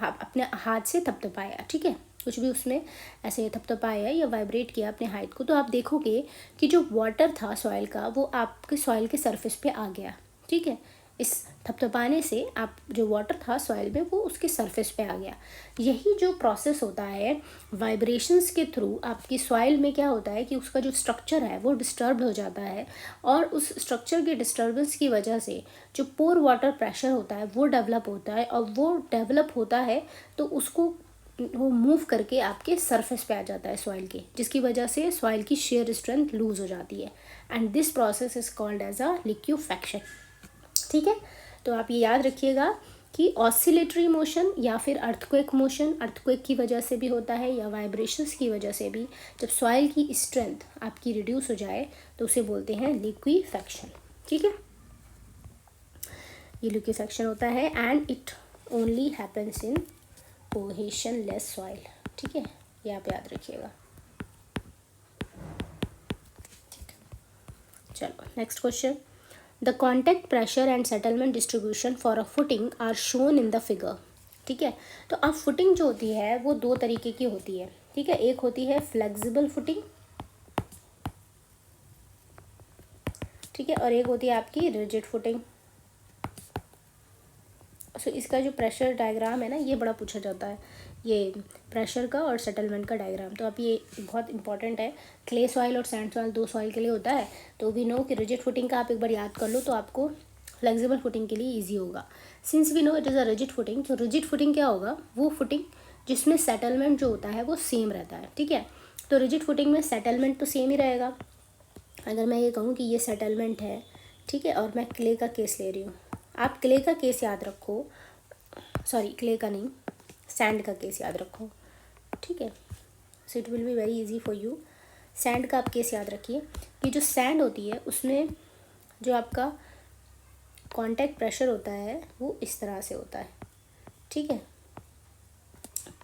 अपने हाथ से थपथपाया, ठीक है, कुछ भी उसमें ऐसे थपथपाया या वाइब्रेट किया अपने हाथ को, तो आप देखोगे कि जो वाटर था सॉइल का वो आपके सॉइल के सरफेस पे आ गया, ठीक है। इस थपथपाने से आप जो वाटर था सॉइल में वो उसके सरफेस पे आ गया। यही जो प्रोसेस होता है वाइब्रेशंस के थ्रू, आपकी सॉइल में क्या होता है कि उसका जो स्ट्रक्चर है वो डिस्टर्ब हो जाता है, और उस स्ट्रक्चर के डिस्टर्बेंस की वजह से जो पोर वाटर प्रेशर होता है वो डेवलप होता है, और वो डेवलप होता है तो उसको वो मूव करके आपके सरफेस पे आ जाता है सॉइल के, जिसकी वजह से सॉइल की शेयर स्ट्रेंथ लूज हो जाती है, and this process is called as a liquefaction, ठीक है। तो आप ये याद रखिएगा कि ऑसिलेटरी मोशन या फिर अर्थक्वेक मोशन, अर्थक्वेक की वजह से भी होता है या वाइब्रेशंस की वजह से भी, जब सॉइल की स्ट्रेंथ आपकी रिड्यूस हो जाए तो उसे बोलते हैं लिक्विफैक्शन, ठीक है। ये लिक्विफैक्शन होता है and it only happens in cohesionless soil, ठीक है, ये आप याद रखिएगा। चलो next question, the contact pressure and settlement distribution for a footing are shown in the figure. ठीक है, तो अब फुटिंग जो होती है वो दो तरीके की होती है। ठीक है, एक होती है फ्लेक्सिबल फुटिंग, ठीक है, और एक होती है आपकी रिजिड फुटिंग। सो इसका जो प्रेशर डायग्राम है ना, ये बड़ा पूछा जाता है, ये प्रेशर का और सेटलमेंट का डायग्राम। तो अब ये बहुत इंपॉर्टेंट है, क्ले सॉइल और सैंड सॉइल दो सॉइल के लिए होता है। तो वी नो कि रिजिड फुटिंग का आप एक बार याद कर लो तो आपको फ्लेक्सिबल फुटिंग के लिए ईजी होगा। Since we know it is a rigid footing, तो रिजिड फुटिंग क्या होगा, वो फुटिंग जिसमें सेटलमेंट जो होता है वो सेम रहता है। ठीक है, तो रिजिड फुटिंग में सेटलमेंट तो सेम ही रहेगा। अगर मैं ये कहूँ कि ये सेटलमेंट है, ठीक है, और मैं क्ले का केस ले रही हूँ, आप क्ले का केस याद रखो, सॉरी क्ले का नहीं, सैंड का केस याद रखो। ठीक है, so it will be very easy for you. Sand का आप केस याद रखिए कि जो सैंड होती है उसमें जो आपका कांटेक्ट प्रेशर होता है वो इस तरह से होता है। ठीक है,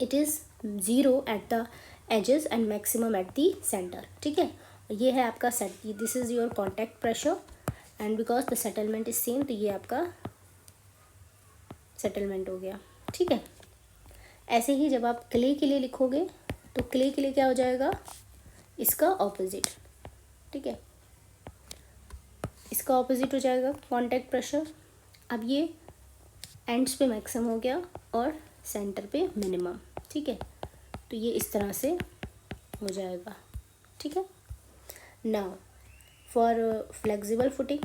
it is 0 at the edges and maximum at the centre. ठीक है, ये है आपका set, this is your contact pressure and because the settlement is same, तो ये आपका सेटलमेंट हो गया। ठीक है, ऐसे ही जब आप क्ले के लिए लिखोगे तो क्ले के लिए क्या हो जाएगा, इसका ऑपोजिट। ठीक है, इसका ऑपोजिट हो जाएगा कांटेक्ट प्रेशर। अब ये एंड्स पे मैक्सिमम हो गया और सेंटर पे मिनिमम। ठीक है, तो ये इस तरह से हो जाएगा। ठीक है, now for flexible footing,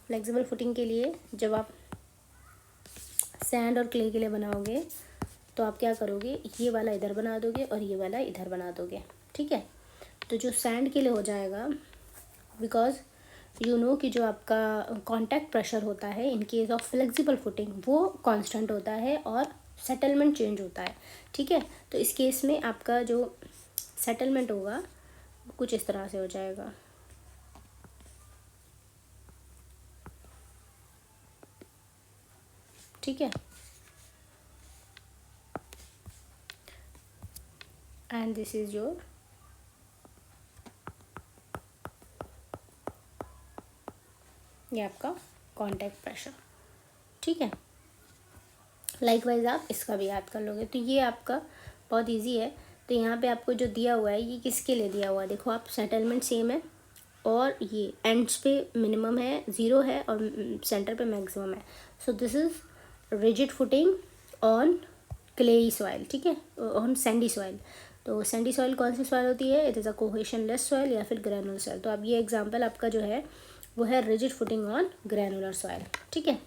flexible footing के लिए जब आप सैंड और क्ले के लिए बनाओगे तो आप क्या करोगे, ये वाला इधर बना दोगे और ये वाला इधर बना दोगे। ठीक है, तो जो सैंड के लिए हो जाएगा, बिकॉज यू नो कि जो आपका कांटेक्ट प्रेशर होता है in case of flexible footing वो कांस्टेंट होता है और सेटलमेंट चेंज होता है। ठीक है, तो इस केस में आपका जो सेटलमेंट होगा कुछ इस तरह से हो जाएगा। ठीक है, एंड दिस इज योर ये आपका कांटेक्ट प्रेशर। ठीक है, लाइकवाइज आप इसका भी याद कर लोगे। तो ये आपका बहुत इजी है। तो यहाँ पे आपको जो दिया हुआ है ये किसके लिए दिया हुआ है, देखो आप, सेटलमेंट सेम है और ये एंड्स पे मिनिमम है, 0 है और सेंटर पे मैक्सिमम है। So this is rigid footing on clay soil. ठीक है, ऑन सैंडी सॉइल। तो सैंडी सॉइल कौन सी सॉइल होती है, it is a cohesion less soil या फिर ग्रैनुलर सॉइल। तो अब ये एग्जाम्पल आपका जो है वो है rigid footing on granular soil. ठीक है,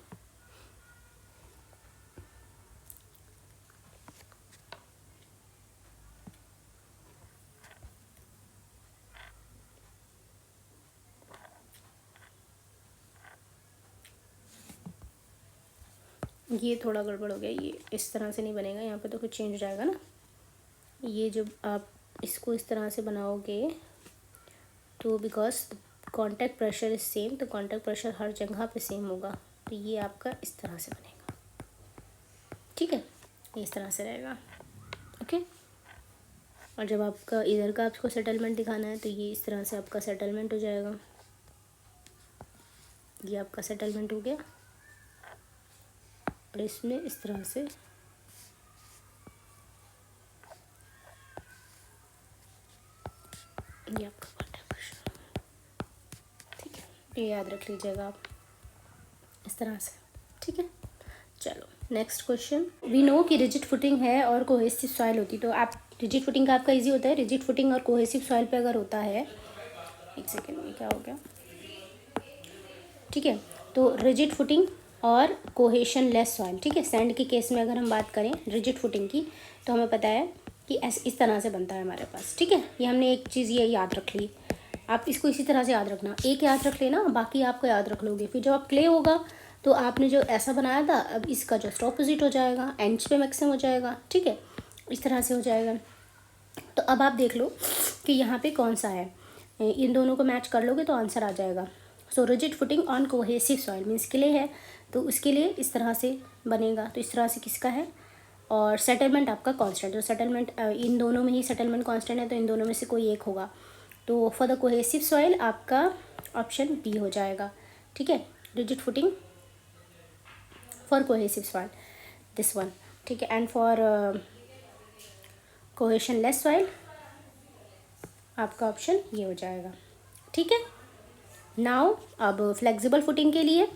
ये थोड़ा गड़बड़ हो गया, ये इस तरह से नहीं बनेगा, यहाँ पे तो कुछ चेंज हो जाएगा ना। ये जब आप इसको इस तरह से बनाओगे तो because contact pressure is same, तो कांटेक्ट प्रेशर हर जगह पे सेम होगा, तो ये आपका इस तरह से बनेगा। ठीक है, ये इस तरह से रहेगा। ओके, और जब आपका इधर का आपको सेटलमेंट दिखाना है तो ये इस तरह से आपका सेटलमेंट हो जाएगा। ये आपका सेटलमेंट हो गया और इसमें इस तरह से ये आपका कांटेक्ट प्रेशर। ठीक है, ये याद रख लीजिएगा आप इस तरह से। ठीक है, चलो नेक्स्ट क्वेश्चन, वी नो कि रिजिड फुटिंग है और कोहेसिव सॉइल होती, तो आप रिजिड फुटिंग का आपका इजी होता है, रिजिड फुटिंग और कोहेसिव सॉइल पे अगर होता है, एक सेकेंड में क्या हो गया। ठीक है, तो रिजिड फुटिंग और कोहेशन लेस सॉइल। ठीक है, सैंड के केस में अगर हम बात करें रिजिड फुटिंग की तो हमें पता है कि इस तरह से बनता है हमारे पास। ठीक है, ये हमने एक चीज़ ये याद रख ली, आप इसको इसी तरह से याद रखना, एक याद रख लेना, बाकी आपको याद रख लोगे। फिर जब आप क्ले होगा तो आपने जो ऐसा बनाया था अब इसका जस्ट ऑपोजिट हो जाएगा, एंड्स पे मैक्सिमम हो जाएगा। ठीक है, इस तरह से हो जाएगा। तो अब आप देख लो कि यहाँ पे कौन सा है, इन दोनों को मैच कर लोगे तो आंसर आ जाएगा। So rigid footing on cohesive soil means clay है, तो उसके लिए इस तरह से बनेगा। तो इस तरह से किसका है, और सेटलमेंट आपका कांस्टेंट, तो सेटलमेंट इन दोनों में ही सेटलमेंट कांस्टेंट है, तो इन दोनों में से कोई एक होगा। तो फॉर द कोहेसिव सॉइल आपका ऑप्शन बी हो जाएगा, ठीक है, rigid footing for cohesive soil, this one, ठीक है। And for cohesion less soil आपका ऑप्शन ये हो जाएगा, ठीक है। नाउ अब फ्लेक्सिबल फुटिंग के लिए,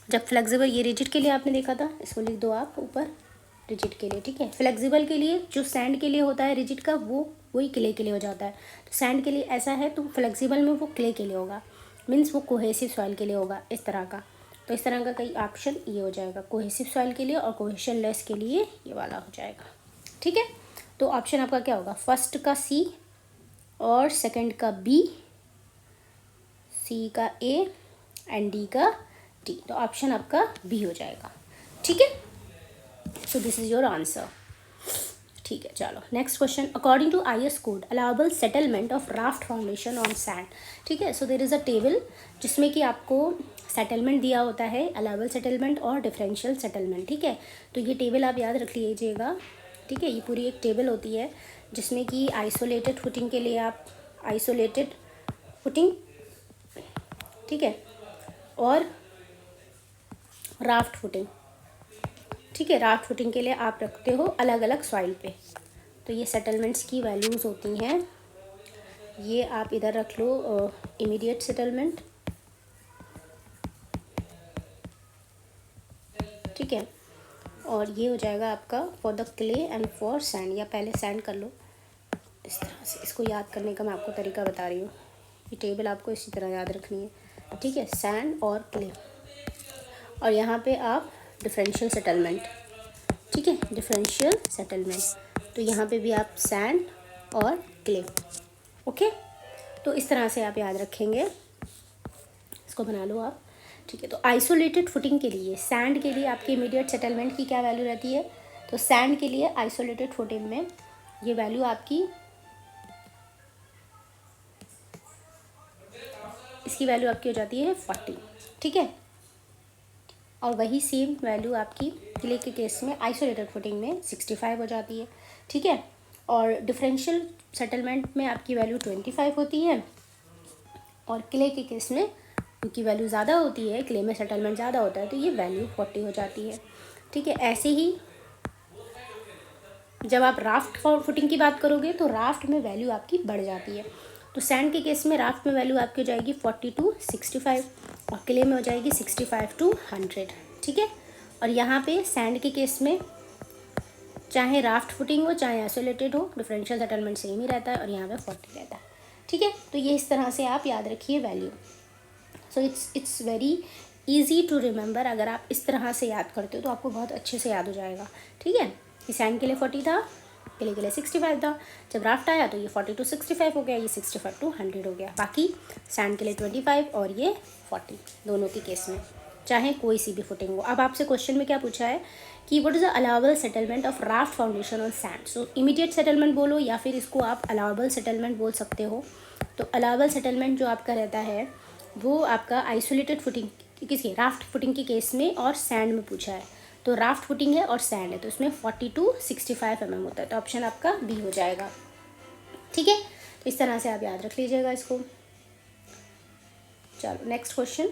जब फ्लेक्सिबल, ये रिजिड के लिए आपने देखा था, इसको लिख दो आप ऊपर, रिजिड के लिए, ठीक है। फ्लेक्सिबल के लिए जो सैंड के लिए होता है रिजिड का, वो वही क्ले के लिए हो जाता है। तो सैंड के लिए ऐसा है, तो फ्लेक्सिबल में वो क्ले के लिए होगा, मीन्स वो कोहेसिव सॉइल के लिए होगा, इस तरह का। तो इस तरह का कई ऑप्शन ये हो जाएगा, कोहेसिव सॉइल के लिए और कोहेशन लेस के लिए ये वाला हो जाएगा, ठीक है। तो ऑप्शन आपका क्या होगा, फर्स्ट का सी और सेकंड का बी, सी का ए एंड डी का डी। तो ऑप्शन आपका बी हो जाएगा, ठीक है। So this is your answer, ठीक है। चलो next question, according to IS code allowable settlement of raft foundation on sand, ठीक है। सो देर इज़ अ टेबल जिसमें कि आपको सेटलमेंट दिया होता है, अलाउबल सेटलमेंट और डिफरेंशियल सेटलमेंट, ठीक है। तो ये टेबल आप याद रख लीजिएगा, ठीक है। ये पूरी एक टेबल होती है जिसमें कि आइसोलेटेड फुटिंग के लिए आप आइसोलेटेड फुटिंग, ठीक है, और राफ्ट फुटिंग, ठीक है, राफ्ट फुटिंग के लिए आप रखते हो अलग अलग सॉइल पे। तो ये सेटलमेंट्स की वैल्यूज़ होती हैं, ये आप इधर रख लो, इमीडिएट सेटलमेंट, ठीक है, और ये हो जाएगा आपका for the clay and for sand, या पहले सैंड कर लो इस तरह से। इसको याद करने का मैं आपको तरीका बता रही हूँ, ये टेबल आपको इसी तरह याद रखनी है, ठीक है, सैंड और क्ले। और यहाँ पे आप डिफरेंशियल सेटलमेंट, ठीक है, डिफरेंशियल सेटलमेंट, तो यहाँ पे भी आप सैंड और क्ले, ओके। तो इस तरह से आप याद रखेंगे, इसको बना लो आप, ठीक है। तो आइसोलेटेड फुटिंग के लिए, सैंड के लिए आपकी इमीडिएट सेटलमेंट की क्या वैल्यू रहती है, तो सैंड के लिए आइसोलेटेड फुटिंग में ये वैल्यू आपकी, इसकी वैल्यू आपकी हो जाती है 40, ठीक है। और वही सेम वैल्यू आपकी क्ले के केस में आइसोलेटेड फुटिंग में 65 हो जाती है, ठीक है। और डिफरेंशियल सेटलमेंट में आपकी वैल्यू 25 होती है, और क्ले के केस में क्योंकि वैल्यू ज़्यादा होती है, क्ले में सेटलमेंट ज़्यादा होता है, तो ये वैल्यू 40 हो जाती है, ठीक है। ऐसे ही जब आप राफ्ट फुटिंग की बात करोगे तो राफ्ट में वैल्यू आपकी बढ़ जाती है। तो सैंड के केस में राफ्ट में वैल्यू आपकी हो जाएगी 40 to 65, और क्ले में हो जाएगी 65 to 100, ठीक है। और यहाँ पे सैंड के केस में चाहे राफ्ट फुटिंग हो चाहे आइसोलेटेड हो, डिफरेंशियल सेटलमेंट सेम ही रहता है, और यहाँ पे 40 रहता है, ठीक है। तो ये इस तरह से आप याद रखिए value. So it's very easy to remember, अगर आप इस तरह से याद करते हो तो आपको बहुत अच्छे से याद हो जाएगा, ठीक है। ये सैंड के लिए 40 था, क्ले के लिए 65 था, जब राफ्ट आया तो ये 40 to 65 हो गया, ये 65 to 100 हो गया। बाकी सैंड के लिए 25 और ये 40, दोनों के केस में चाहे कोई सी भी फुटिंग हो। अब आपसे क्वेश्चन में क्या पूछा है कि what is the allowable settlement of raft foundation on sand. So immediate settlement बोलो या फिर इसको आप अलाउबल सेटलमेंट बोल सकते हो। तो अलाउबल सेटलमेंट जो आपका रहता है वो आपका आइसोलेटेड फुटिंग, किसके, राफ्ट फुटिंग के केस में और सैंड में पूछा है। तो राफ्ट फुटिंग है और सैंड है, तो इसमें 40 to 65 mm होता है, तो ऑप्शन आपका बी हो जाएगा, ठीक है। तो इस तरह से आप याद रख लीजिएगा इसको। चलो नेक्स्ट क्वेश्चन,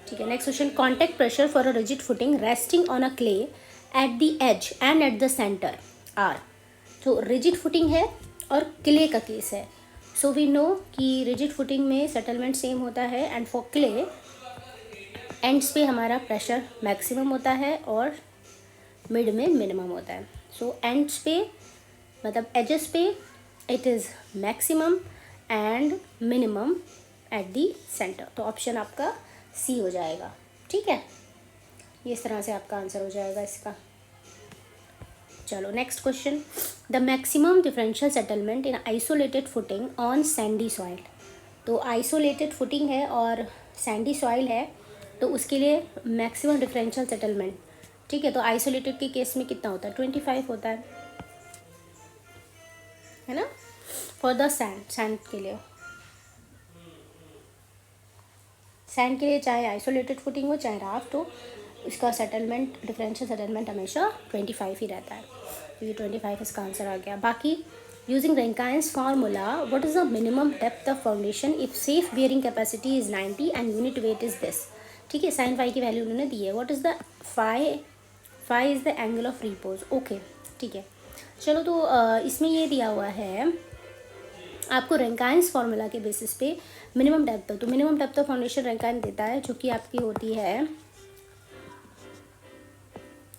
ठीक है। Next question, contact pressure for a rigid footing resting on a clay at the edge and at the centre are. तो रिजिड फुटिंग है और क्ले का केस है। सो वी नो कि रिजिड फुटिंग में सेटलमेंट सेम होता है, एंड फॉर क्ले एंड्स पे हमारा प्रेशर मैक्सिमम होता है और मिड में मिनिमम होता है। सो एंड्स पे मतलब एजेस पे it is maximum and minimum at the centre. तो ऑप्शन आपका सी हो जाएगा, ठीक है। ये इस तरह से आपका आंसर हो जाएगा इसका। चलो next question, the maximum differential settlement in isolated footing on Sandy soil. तो आइसोलेटेड फुटिंग है और सैंडी सॉइल है, तो उसके लिए मैक्सिमम डिफरेंशियल सेटलमेंट, ठीक है। तो आइसोलेटेड के केस में कितना होता है, 25 होता है ना, फॉर द सैंड के लिए। सैंड के लिए चाहे आइसोलेटेड फुटिंग हो चाहे राफ्ट हो, इसका सेटलमेंट, डिफरेंशियल सेटलमेंट हमेशा 25 ही रहता है। तो ये 25 इसका आंसर आ गया। बाकी using Rankine's formula, what is the minimum depth of foundation if safe bearing capacity is 90 and unit weight is this. ठीक है, साइन फाई की वैल्यू उन्होंने दी है। What is the phi is the angle of repose. Okay ठीक है, चलो तो इसमें ये दिया हुआ है आपको रैंकाइन्स फार्मूला के बेसिस पे मिनिमम डेप्थ। तो minimum depth of foundation Rankine देता है जो कि आपकी होती है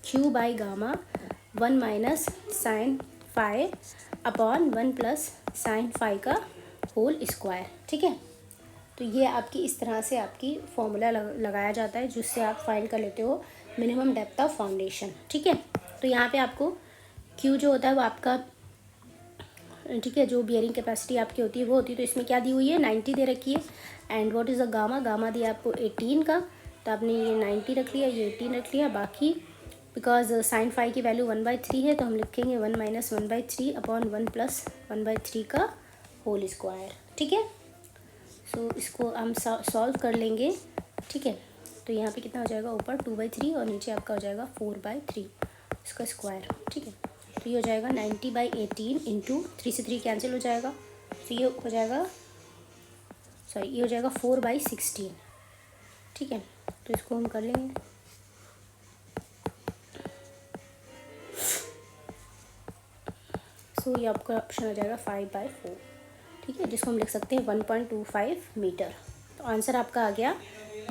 Q by gamma 1 minus sine phi upon 1 plus sine phi का होल स्क्वायर। ठीक है, तो ये आपकी इस तरह से आपकी फॉर्मूला लगाया जाता है जिससे आप फाइंड कर लेते हो मिनिमम डेप्थ ऑफ फाउंडेशन। ठीक है, तो यहाँ पे आपको Q जो होता है वो आपका, ठीक है, जो बियरिंग कैपेसिटी आपकी होती है वो होती है, तो इसमें क्या दी हुई है 90 दे रखी है। And what is the gamma, gamma दिया आपको 18 का, तो आपने ये 90 रख लिया, ये 18 रख लिया। बाकी बिकॉज साइन फाई की वैल्यू 1/3 है तो हम लिखेंगे 1 माइनस 1/3 अपॉन 1 प्लस 1/3 का होल स्क्वायर। ठीक है, सो इसको हम सॉल्व कर लेंगे। ठीक है, तो यहाँ पे कितना हो जाएगा, ऊपर 2/3 और नीचे आपका हो जाएगा 4/3 इसका स्क्वायर। ठीक है, तो ये हो जाएगा 90/18 इंटू 3 से 3 कैंसिल हो जाएगा, तो ये हो जाएगा, सॉरी ये हो जाएगा 4/16। ठीक है, तो इसको हम कर लेंगे। सो ये आपका ऑप्शन हो जाएगा 5/4। ठीक है, जिसको हम लिख सकते हैं 1.25 मीटर। तो आंसर आपका आ गया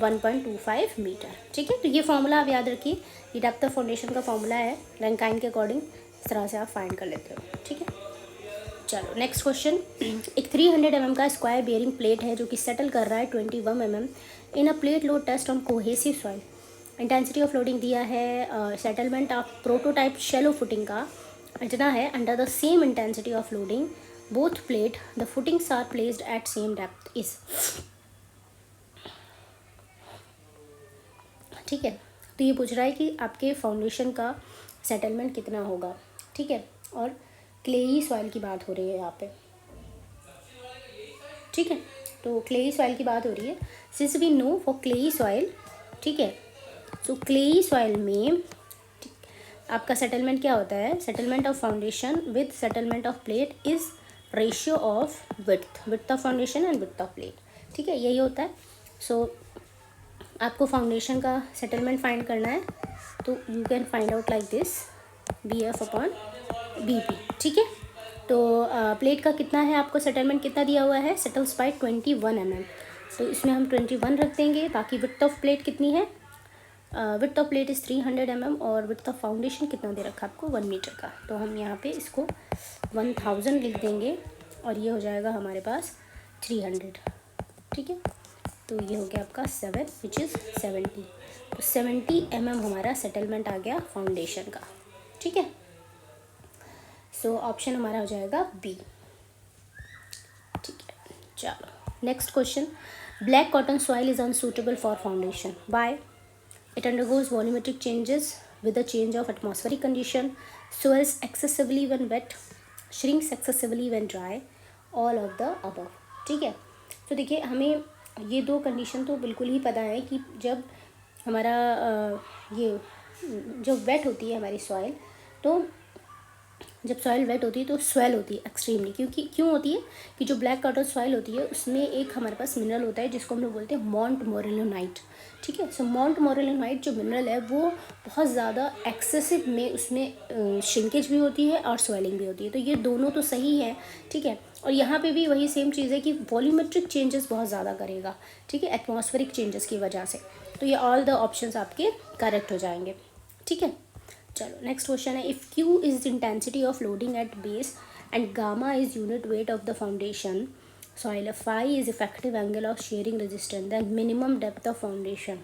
1.25 मीटर। ठीक है, तो ये फॉर्मूला आप याद रखिए, ये डेप्थ ऑफ फाउंडेशन का फॉर्मूला है रैंकाइन के अकॉर्डिंग, इस तरह से आप फाइंड कर लेते हो। ठीक है, चलो नेक्स्ट क्वेश्चन। एक 300 mm का स्क्वायर बियरिंग प्लेट है जो कि सेटल कर रहा है 21 mm in a plate load test on cohesive soil. Intensity of loading दिया है, settlement of prototype shallow footing का इतना है, under the same intensity of loading both plate the footings are placed at same depth is. ठीक है, तो ये पूछ रहा है कि आपके फाउंडेशन का सेटलमेंट कितना होगा। ठीक है, और क्लेई सॉइल की बात हो रही है यहाँ पे। ठीक है, तो क्लेई सॉइल की बात हो रही है, since we know for clayey soil. ठीक है, तो क्लेई सॉइल में आपका सेटलमेंट क्या होता है, settlement of foundation with settlement of plate is ratio of width of foundation and width of plate. ठीक है, यही होता है। सो आपको फाउंडेशन का सेटलमेंट फाइंड करना है, तो you can find out like this BF upon BP। ठीक है, तो प्लेट का कितना है, आपको सेटलमेंट कितना दिया हुआ है, सेटल्स बाय 21 mm, तो इसमें हम 21 रख देंगे। बाकी विड्थ ऑफ प्लेट कितनी है, width of plate is 300 mm और विड्थ ऑफ फाउंडेशन कितना दे रखा आपको 1 मीटर का, तो हम यहाँ पे इसको 1000 लिख देंगे और ये हो जाएगा हमारे पास 300। ठीक है, तो ये हो गया आपका 7 विच इज़ 70, तो 70 mm हमारा सेटलमेंट आ गया फाउंडेशन का। ठीक है, सो ऑप्शन हमारा हो जाएगा B। ठीक है, चलो next question. Black cotton soil is unsuitable for foundation by it undergoes volumetric changes with the change of atmospheric condition, swells excessively when wet, shrinks excessively when dry, all of the above। ठीक है, तो देखिए हमें ये दो कंडीशन तो बिल्कुल ही पता है कि जब हमारा ये जब वेट होती है हमारी सॉइल, तो जब सॉइल वेट होती है तो स्वेल होती है एक्सट्रीमली, क्यों होती है कि जो ब्लैक कॉटन सॉइल होती है उसमें एक हमारे पास मिनरल होता है जिसको हम लोग बोलते हैं मॉन्ट मोरेलोनाइट। ठीक है, सो मॉन्ट मोरेलोनाइट जो मिनरल है वो बहुत ज़्यादा एक्सेसिव में उसमें श्रिंकेज भी होती है और स्वेलिंग भी होती है, तो ये दोनों तो सही है। ठीक है, और यहाँ पे भी वही सेम चीज़ है कि वॉल्यूमेट्रिक चेंजेस बहुत ज़्यादा करेगा। ठीक है, एटमॉस्फेरिक चेंजेस की वजह से, तो ये ऑल द ऑप्शंस आपके करेक्ट हो जाएंगे। ठीक है, चलो नेक्स्ट क्वेश्चन है। If Q is the intensity of loading at base and gamma is unit weight of the foundation soil, phi is effective angle of shearing resistance, then minimum depth of foundation.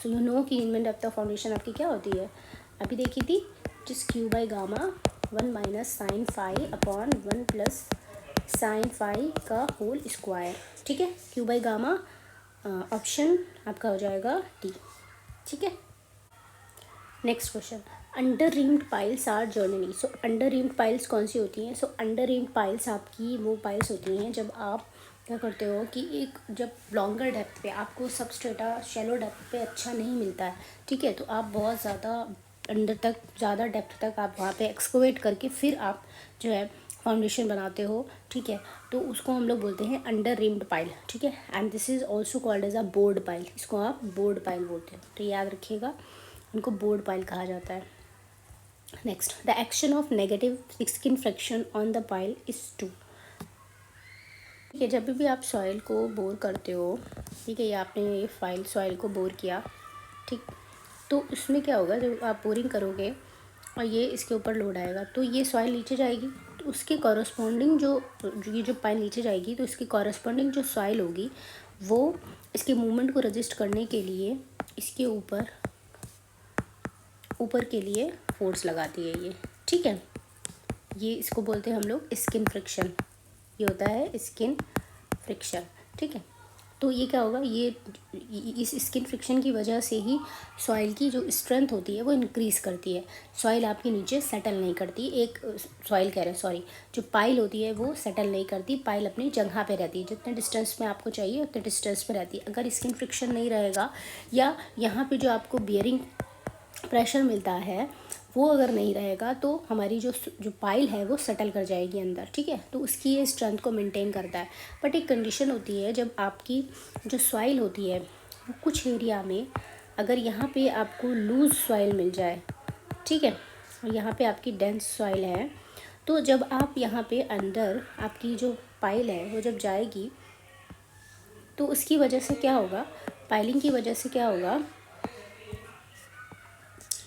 So you know कि मिनिमम डेप्थ ऑफ फाउंडेशन आपकी क्या होती है, अभी देखी थी, जिस Q by gamma 1 minus sine phi upon 1 plus sine phi का होल स्क्वायर। ठीक है, Q बाई गामा ऑप्शन आपका हो जाएगा D। ठीक है, next question. Under reamed piles are generally. So under reamed piles कौन सी होती हैं, सो अंडर रीम्ड पाइल्स आपकी वो पाइल्स होती हैं जब आप क्या करते हो कि एक जब लॉन्गर डेप्थ पे आपको सबस्ट्रेटा शैलो डेप्थ पे अच्छा नहीं मिलता है, ठीक है, तो आप बहुत ज़्यादा अंदर तक, ज़्यादा डेप्थ तक आप वहाँ पे एक्सकवेट करके फिर आप जो है फाउंडेशन बनाते हो, ठीक है, तो उसको हम लोग बोलते हैं अंडर रिम्ड पाइल, ठीक है। And this is also called as a bored pile, इसको आप बोर्ड पाइल बोलते हो, तो याद रखिएगा, उनको बोर्ड पाइल कहा जाता है। Next, the action of negative skin friction on the pile is to, ठीक है, जब भी आप सॉइल को बोर करते हो, ठीक है, या आपने ये फाइल सॉइल को बोर किया, ठीक, तो उसमें क्या होगा, जब आप बोरिंग करोगे और ये इसके ऊपर लोड आएगा तो ये सॉइल नीचे जाएगी, तो उसके कॉरस्पॉन्डिंग ये जो पाइल नीचे जाएगी तो इसकी कॉरस्पॉन्डिंग जो सॉइल होगी वो इसके मूवमेंट को रजिस्ट करने के लिए इसके ऊपर के लिए फोर्स लगाती है ये, ठीक है। ये इसको बोलते हैं हम लोग स्किन फ्रिक्शन, ये होता है स्किन फ्रिक्शन, ठीक है। तो ये क्या होगा, ये इस स्किन फ्रिक्शन की वजह से ही सॉइल की जो स्ट्रेंथ होती है वो इंक्रीज़ करती है, सॉइल आपके नीचे सेटल नहीं करती, एक सॉइल कह रहे हैं सॉरी, जो पाइल होती है वो सेटल नहीं करती, पाइल अपनी जगह पे रहती है, जितने डिस्टेंस में आपको चाहिए उतने डिस्टेंस में रहती है। अगर स्किन फ्रिक्शन नहीं रहेगा या यहाँ पे जो आपको बियरिंग प्रेशर मिलता है वो अगर नहीं रहेगा तो हमारी जो पाइल है वो सेटल कर जाएगी अंदर, ठीक है, तो उसकी ये स्ट्रेंथ को मेंटेन करता है। बट एक कंडीशन होती है, जब आपकी जो सॉइल होती है वो कुछ एरिया में अगर यहाँ पे आपको लूज़ सॉइल मिल जाए, ठीक है, और यहाँ पे आपकी डेंस सॉइल है, तो जब आप यहाँ पे अंदर आपकी जो पाइल है वो जब जाएगी तो उसकी वजह से क्या होगा, पाइलिंग की वजह से क्या होगा,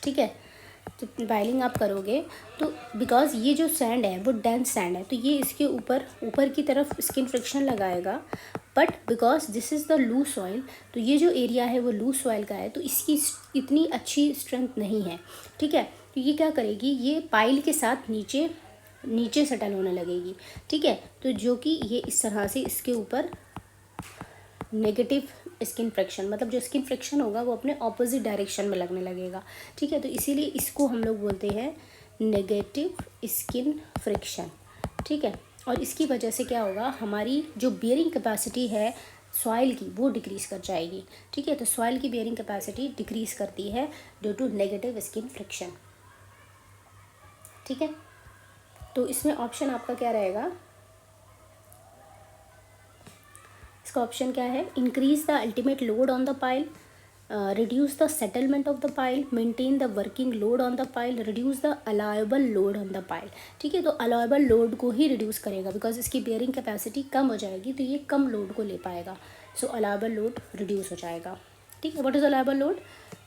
ठीक है, जब बाइलिंग आप करोगे तो बिकॉज़ ये जो सैंड है वो डेंस सैंड है तो ये इसके ऊपर की तरफ स्किन फ्रिक्शन लगाएगा, but because this is the loose soil, तो ये जो एरिया है वो लूज सॉइल का है तो इसकी इतनी अच्छी स्ट्रेंथ नहीं है, ठीक है, तो ये क्या करेगी, ये पाइल के साथ नीचे सेटल होने लगेगी, ठीक है, तो जो कि ये इस तरह से इसके ऊपर नेगेटिव स्किन फ्रिक्शन, मतलब जो स्किन फ्रिक्शन होगा वो अपने ऑपोजिट डायरेक्शन में लगने लगेगा, ठीक है, तो इसीलिए इसको हम लोग बोलते हैं नेगेटिव स्किन फ्रिक्शन, ठीक है। और इसकी वजह से क्या होगा, हमारी जो बियरिंग कैपेसिटी है सॉइल की वो डिक्रीज़ कर जाएगी, ठीक है, तो सॉइल की बियरिंग कैपेसिटी डिक्रीज़ करती है due to negative skin friction, ठीक है। तो इसमें ऑप्शन आपका क्या रहेगा, इसका ऑप्शन क्या है, increase the ultimate load on the pile, reduce the settlement of the pile, maintain the working load on the pile, reduce the allowable load on the pile, ठीक है, तो अलाउएबल लोड को ही रिड्यूस करेगा बिकॉज इसकी बियरिंग कैपेसिटी कम हो जाएगी तो ये कम लोड को ले पाएगा, सो अलाउएबल लोड रिड्यूस हो जाएगा, ठीक है। What is allowable load,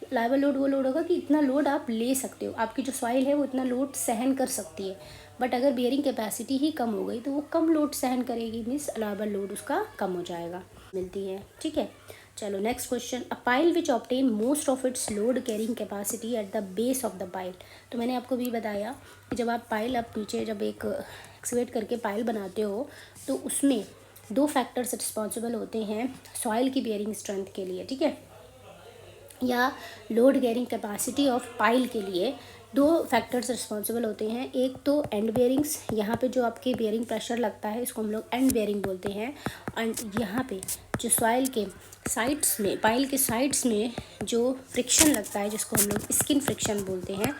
allowable load वो लोड होगा कि इतना लोड आप ले सकते हो, आपकी जो सॉइल है वो इतना लोड सहन कर सकती है, बट अगर बियरिंग कैपेसिटी ही कम हो गई तो वो कम लोड सहन करेगी, मीन्स अलाउएबल लोड उसका कम हो जाएगा, मिलती है, ठीक है। चलो next question, a pile which obtain most of its load carrying capacity at the base of the pile, तो मैंने आपको भी बताया कि जब आप पाइल आप नीचे जब एक एक्सवेट करके पाइल बनाते हो तो उसमें दो फैक्टर्स रिस्पॉन्सिबल होते हैं सॉइल की बियरिंग स्ट्रेंथ के लिए, ठीक है, या load carrying capacity of pile के लिए दो फैक्टर्स रिस्पॉन्सिबल होते हैं, एक तो एंड बेयरिंग्स, यहाँ पे जो आपके बेयरिंग प्रेशर लगता है इसको हम लोग एंड बेयरिंग बोलते हैं, एंड यहाँ पे जो सॉइल के साइड्स में, पाइल के साइड्स में जो फ्रिक्शन लगता है जिसको हम लोग स्किन फ्रिक्शन बोलते हैं,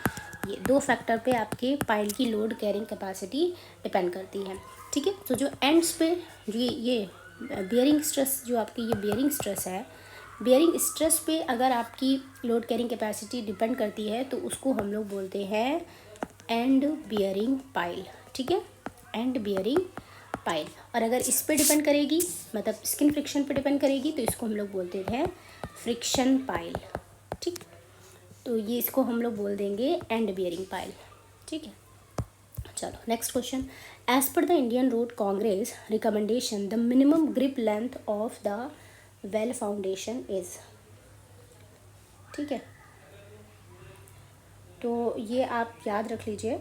ये दो फैक्टर पे आपके पाइल की लोड कैरिंग कैपेसिटी डिपेंड करती है, ठीक है। तो जो एंड्स पे ये बेयरिंग स्ट्रेस, जो आपकी ये बेयरिंग स्ट्रेस है, बेयरिंग स्ट्रेस पे अगर आपकी लोड कैरिंग कैपेसिटी डिपेंड करती है तो उसको हम लोग बोलते हैं एंड बियरिंग पाइल, ठीक है, एंड बियरिंग पाइल। और अगर इस पे डिपेंड करेगी, मतलब स्किन फ्रिक्शन पे डिपेंड करेगी, तो इसको हम लोग बोलते हैं फ्रिक्शन पाइल, ठीक, तो ये इसको हम लोग बोल देंगे एंड बियरिंग पाइल, ठीक है। चलो next question, as per the Indian road congress recommendation the minimum grip length of the well foundation is, ठीक है, तो ये आप याद रख लीजिए,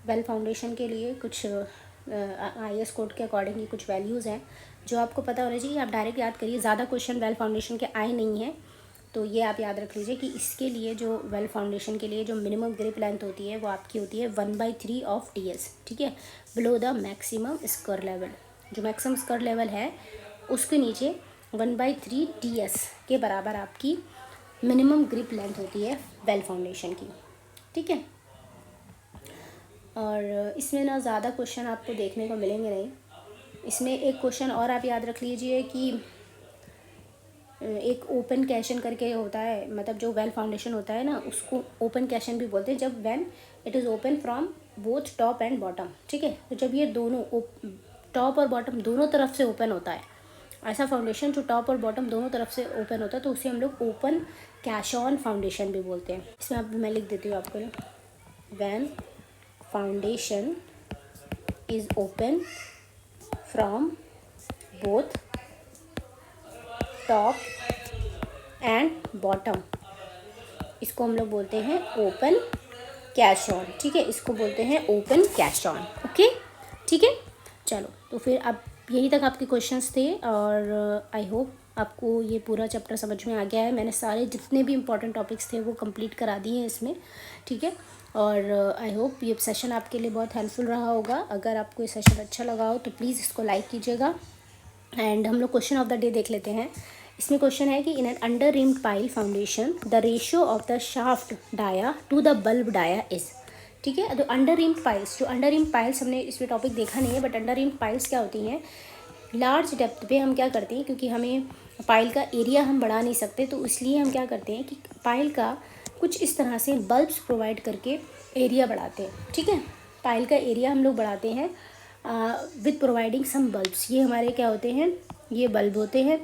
वेल फाउंडेशन के लिए कुछ IS कोड के अकॉर्डिंग ये कुछ वैल्यूज़ हैं जो आपको पता होना चाहिए, आप डायरेक्ट याद करिए, ज़्यादा क्वेश्चन वेल फाउंडेशन के आए नहीं हैं, तो ये आप याद रख लीजिए कि इसके लिए जो वेल फाउंडेशन के लिए जो मिनिमम ग्रिप लेंथ होती है वो आपकी होती है 1/3 ऑफ TS, ठीक है, बिलो द मैक्सिमम स्कर लेवल, जो मैक्सिमम स्कर लेवल है उसके नीचे 1/3 DS के बराबर आपकी मिनिमम ग्रिप लेंथ होती है वेल फाउंडेशन की, ठीक है। और इसमें ना ज़्यादा क्वेश्चन आपको देखने को मिलेंगे नहीं। इसमें एक क्वेश्चन और आप याद रख लीजिए कि एक ओपन कैशन करके होता है, मतलब जो वेल फाउंडेशन होता है ना उसको ओपन कैशन भी बोलते हैं, जब when it is open from both top and bottom, ठीक है। तो जब ये दोनों टॉप और बॉटम दोनों तरफ से ओपन होता है, ऐसा फाउंडेशन जो टॉप और बॉटम दोनों तरफ से ओपन होता है, तो उसे हम लोग ओपन कैश ऑन फाउंडेशन भी बोलते हैं। इसमें अब मैं लिख देती हूँ आपको, when foundation is open from both top and bottom, इसको हम लोग बोलते हैं ओपन कैश ऑन, ठीक है। इसको बोलते हैं ओपन कैश ऑन, ओके, ठीक है। चलो, तो फिर अब यही तक आपके क्वेश्चंस थे और आई होप आपको ये पूरा चैप्टर समझ में आ गया है। मैंने सारे जितने भी इंपॉर्टेंट टॉपिक्स थे वो कंप्लीट करा दिए हैं इसमें, ठीक है। और आई होप ये सेशन आपके लिए बहुत हेल्पफुल रहा होगा। अगर आपको ये सेशन अच्छा लगा हो तो प्लीज़ इसको लाइक कीजिएगा। एंड हम लोग क्वेश्चन ऑफ द डे देख लेते हैं। इसमें क्वेश्चन है कि in an under reamed pile foundation the ratio of the shaft dia to the bulb dia is, ठीक है। तो अंडर रिम्ड पाइल्स, जो अंडर रिम्ड पाइल्स हमने इसमें टॉपिक देखा नहीं है, बट अंडर रिम्ड पाइल्स क्या होती हैं, लार्ज डेप्थ पे हम क्या करते हैं, क्योंकि हमें पाइल का एरिया हम बढ़ा नहीं सकते, तो इसलिए हम क्या करते हैं कि पाइल का कुछ इस तरह से बल्ब्स प्रोवाइड करके एरिया बढ़ाते हैं, ठीक है। पाइल का एरिया हम लोग बढ़ाते हैं विद प्रोवाइडिंग सम बल्ब्स। ये हमारे क्या होते हैं, ये बल्ब होते हैं,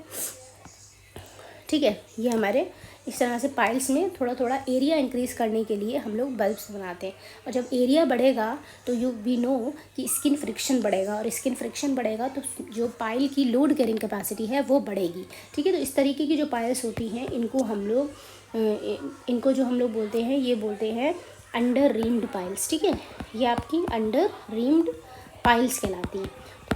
ठीक है। ये हमारे इस तरह से पाइल्स में थोड़ा थोड़ा एरिया इंक्रीज़ करने के लिए हम लोग बल्ब्स बनाते हैं। और जब एरिया बढ़ेगा तो वी नो कि स्किन फ्रिक्शन बढ़ेगा, और स्किन फ्रिक्शन बढ़ेगा तो जो पाइल की लोड कैरिंग कैपेसिटी है वो बढ़ेगी, ठीक है। तो इस तरीके की जो पाइल्स होती हैं इनको जो हम लोग बोलते हैं, ये बोलते हैं अंडर रिम्ड पाइल्स, ठीक है। ये आपकी अंडर रिम्ड पाइल्स कहलाती हैं।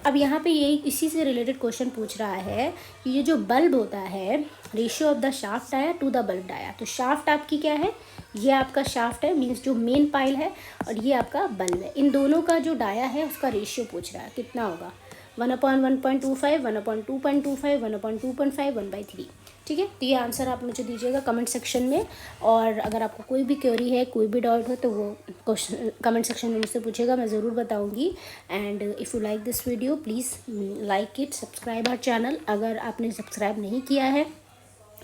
अब यहाँ पे यही इसी से रिलेटेड क्वेश्चन पूछ रहा है कि ये जो बल्ब होता है, ratio of the shaft dia to the bulb dia, तो शाफ्ट आपकी क्या है, ये आपका शाफ्ट है, मीन्स जो मेन पाइल है, और ये आपका बल्ब है। इन दोनों का जो डाया है उसका रेशियो पूछ रहा है, कितना होगा, 1/1.25, 1/2.25, 1/2.5, 1/3, ठीक है। तो ये आंसर आप मुझे दीजिएगा कमेंट सेक्शन में। और अगर आपको कोई भी क्वेरी है, कोई भी डाउट हो, तो वो क्वेश्चन कमेंट सेक्शन में मुझसे पूछेगा, मैं ज़रूर बताऊंगी। And if you like this video please like it, subscribe our channel अगर आपने सब्सक्राइब नहीं किया है।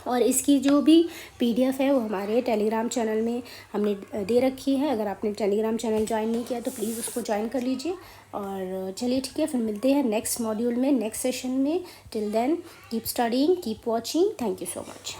और इसकी जो भी PDF है वो हमारे टेलीग्राम चैनल में हमने दे रखी है। अगर आपने टेलीग्राम चैनल ज्वाइन नहीं किया तो प्लीज़ उसको ज्वाइन कर लीजिए। और चलिए ठीक है, फिर मिलते हैं नेक्स्ट मॉड्यूल में, नेक्स्ट सेशन में। Till then keep studying, keep watching. Thank you so much.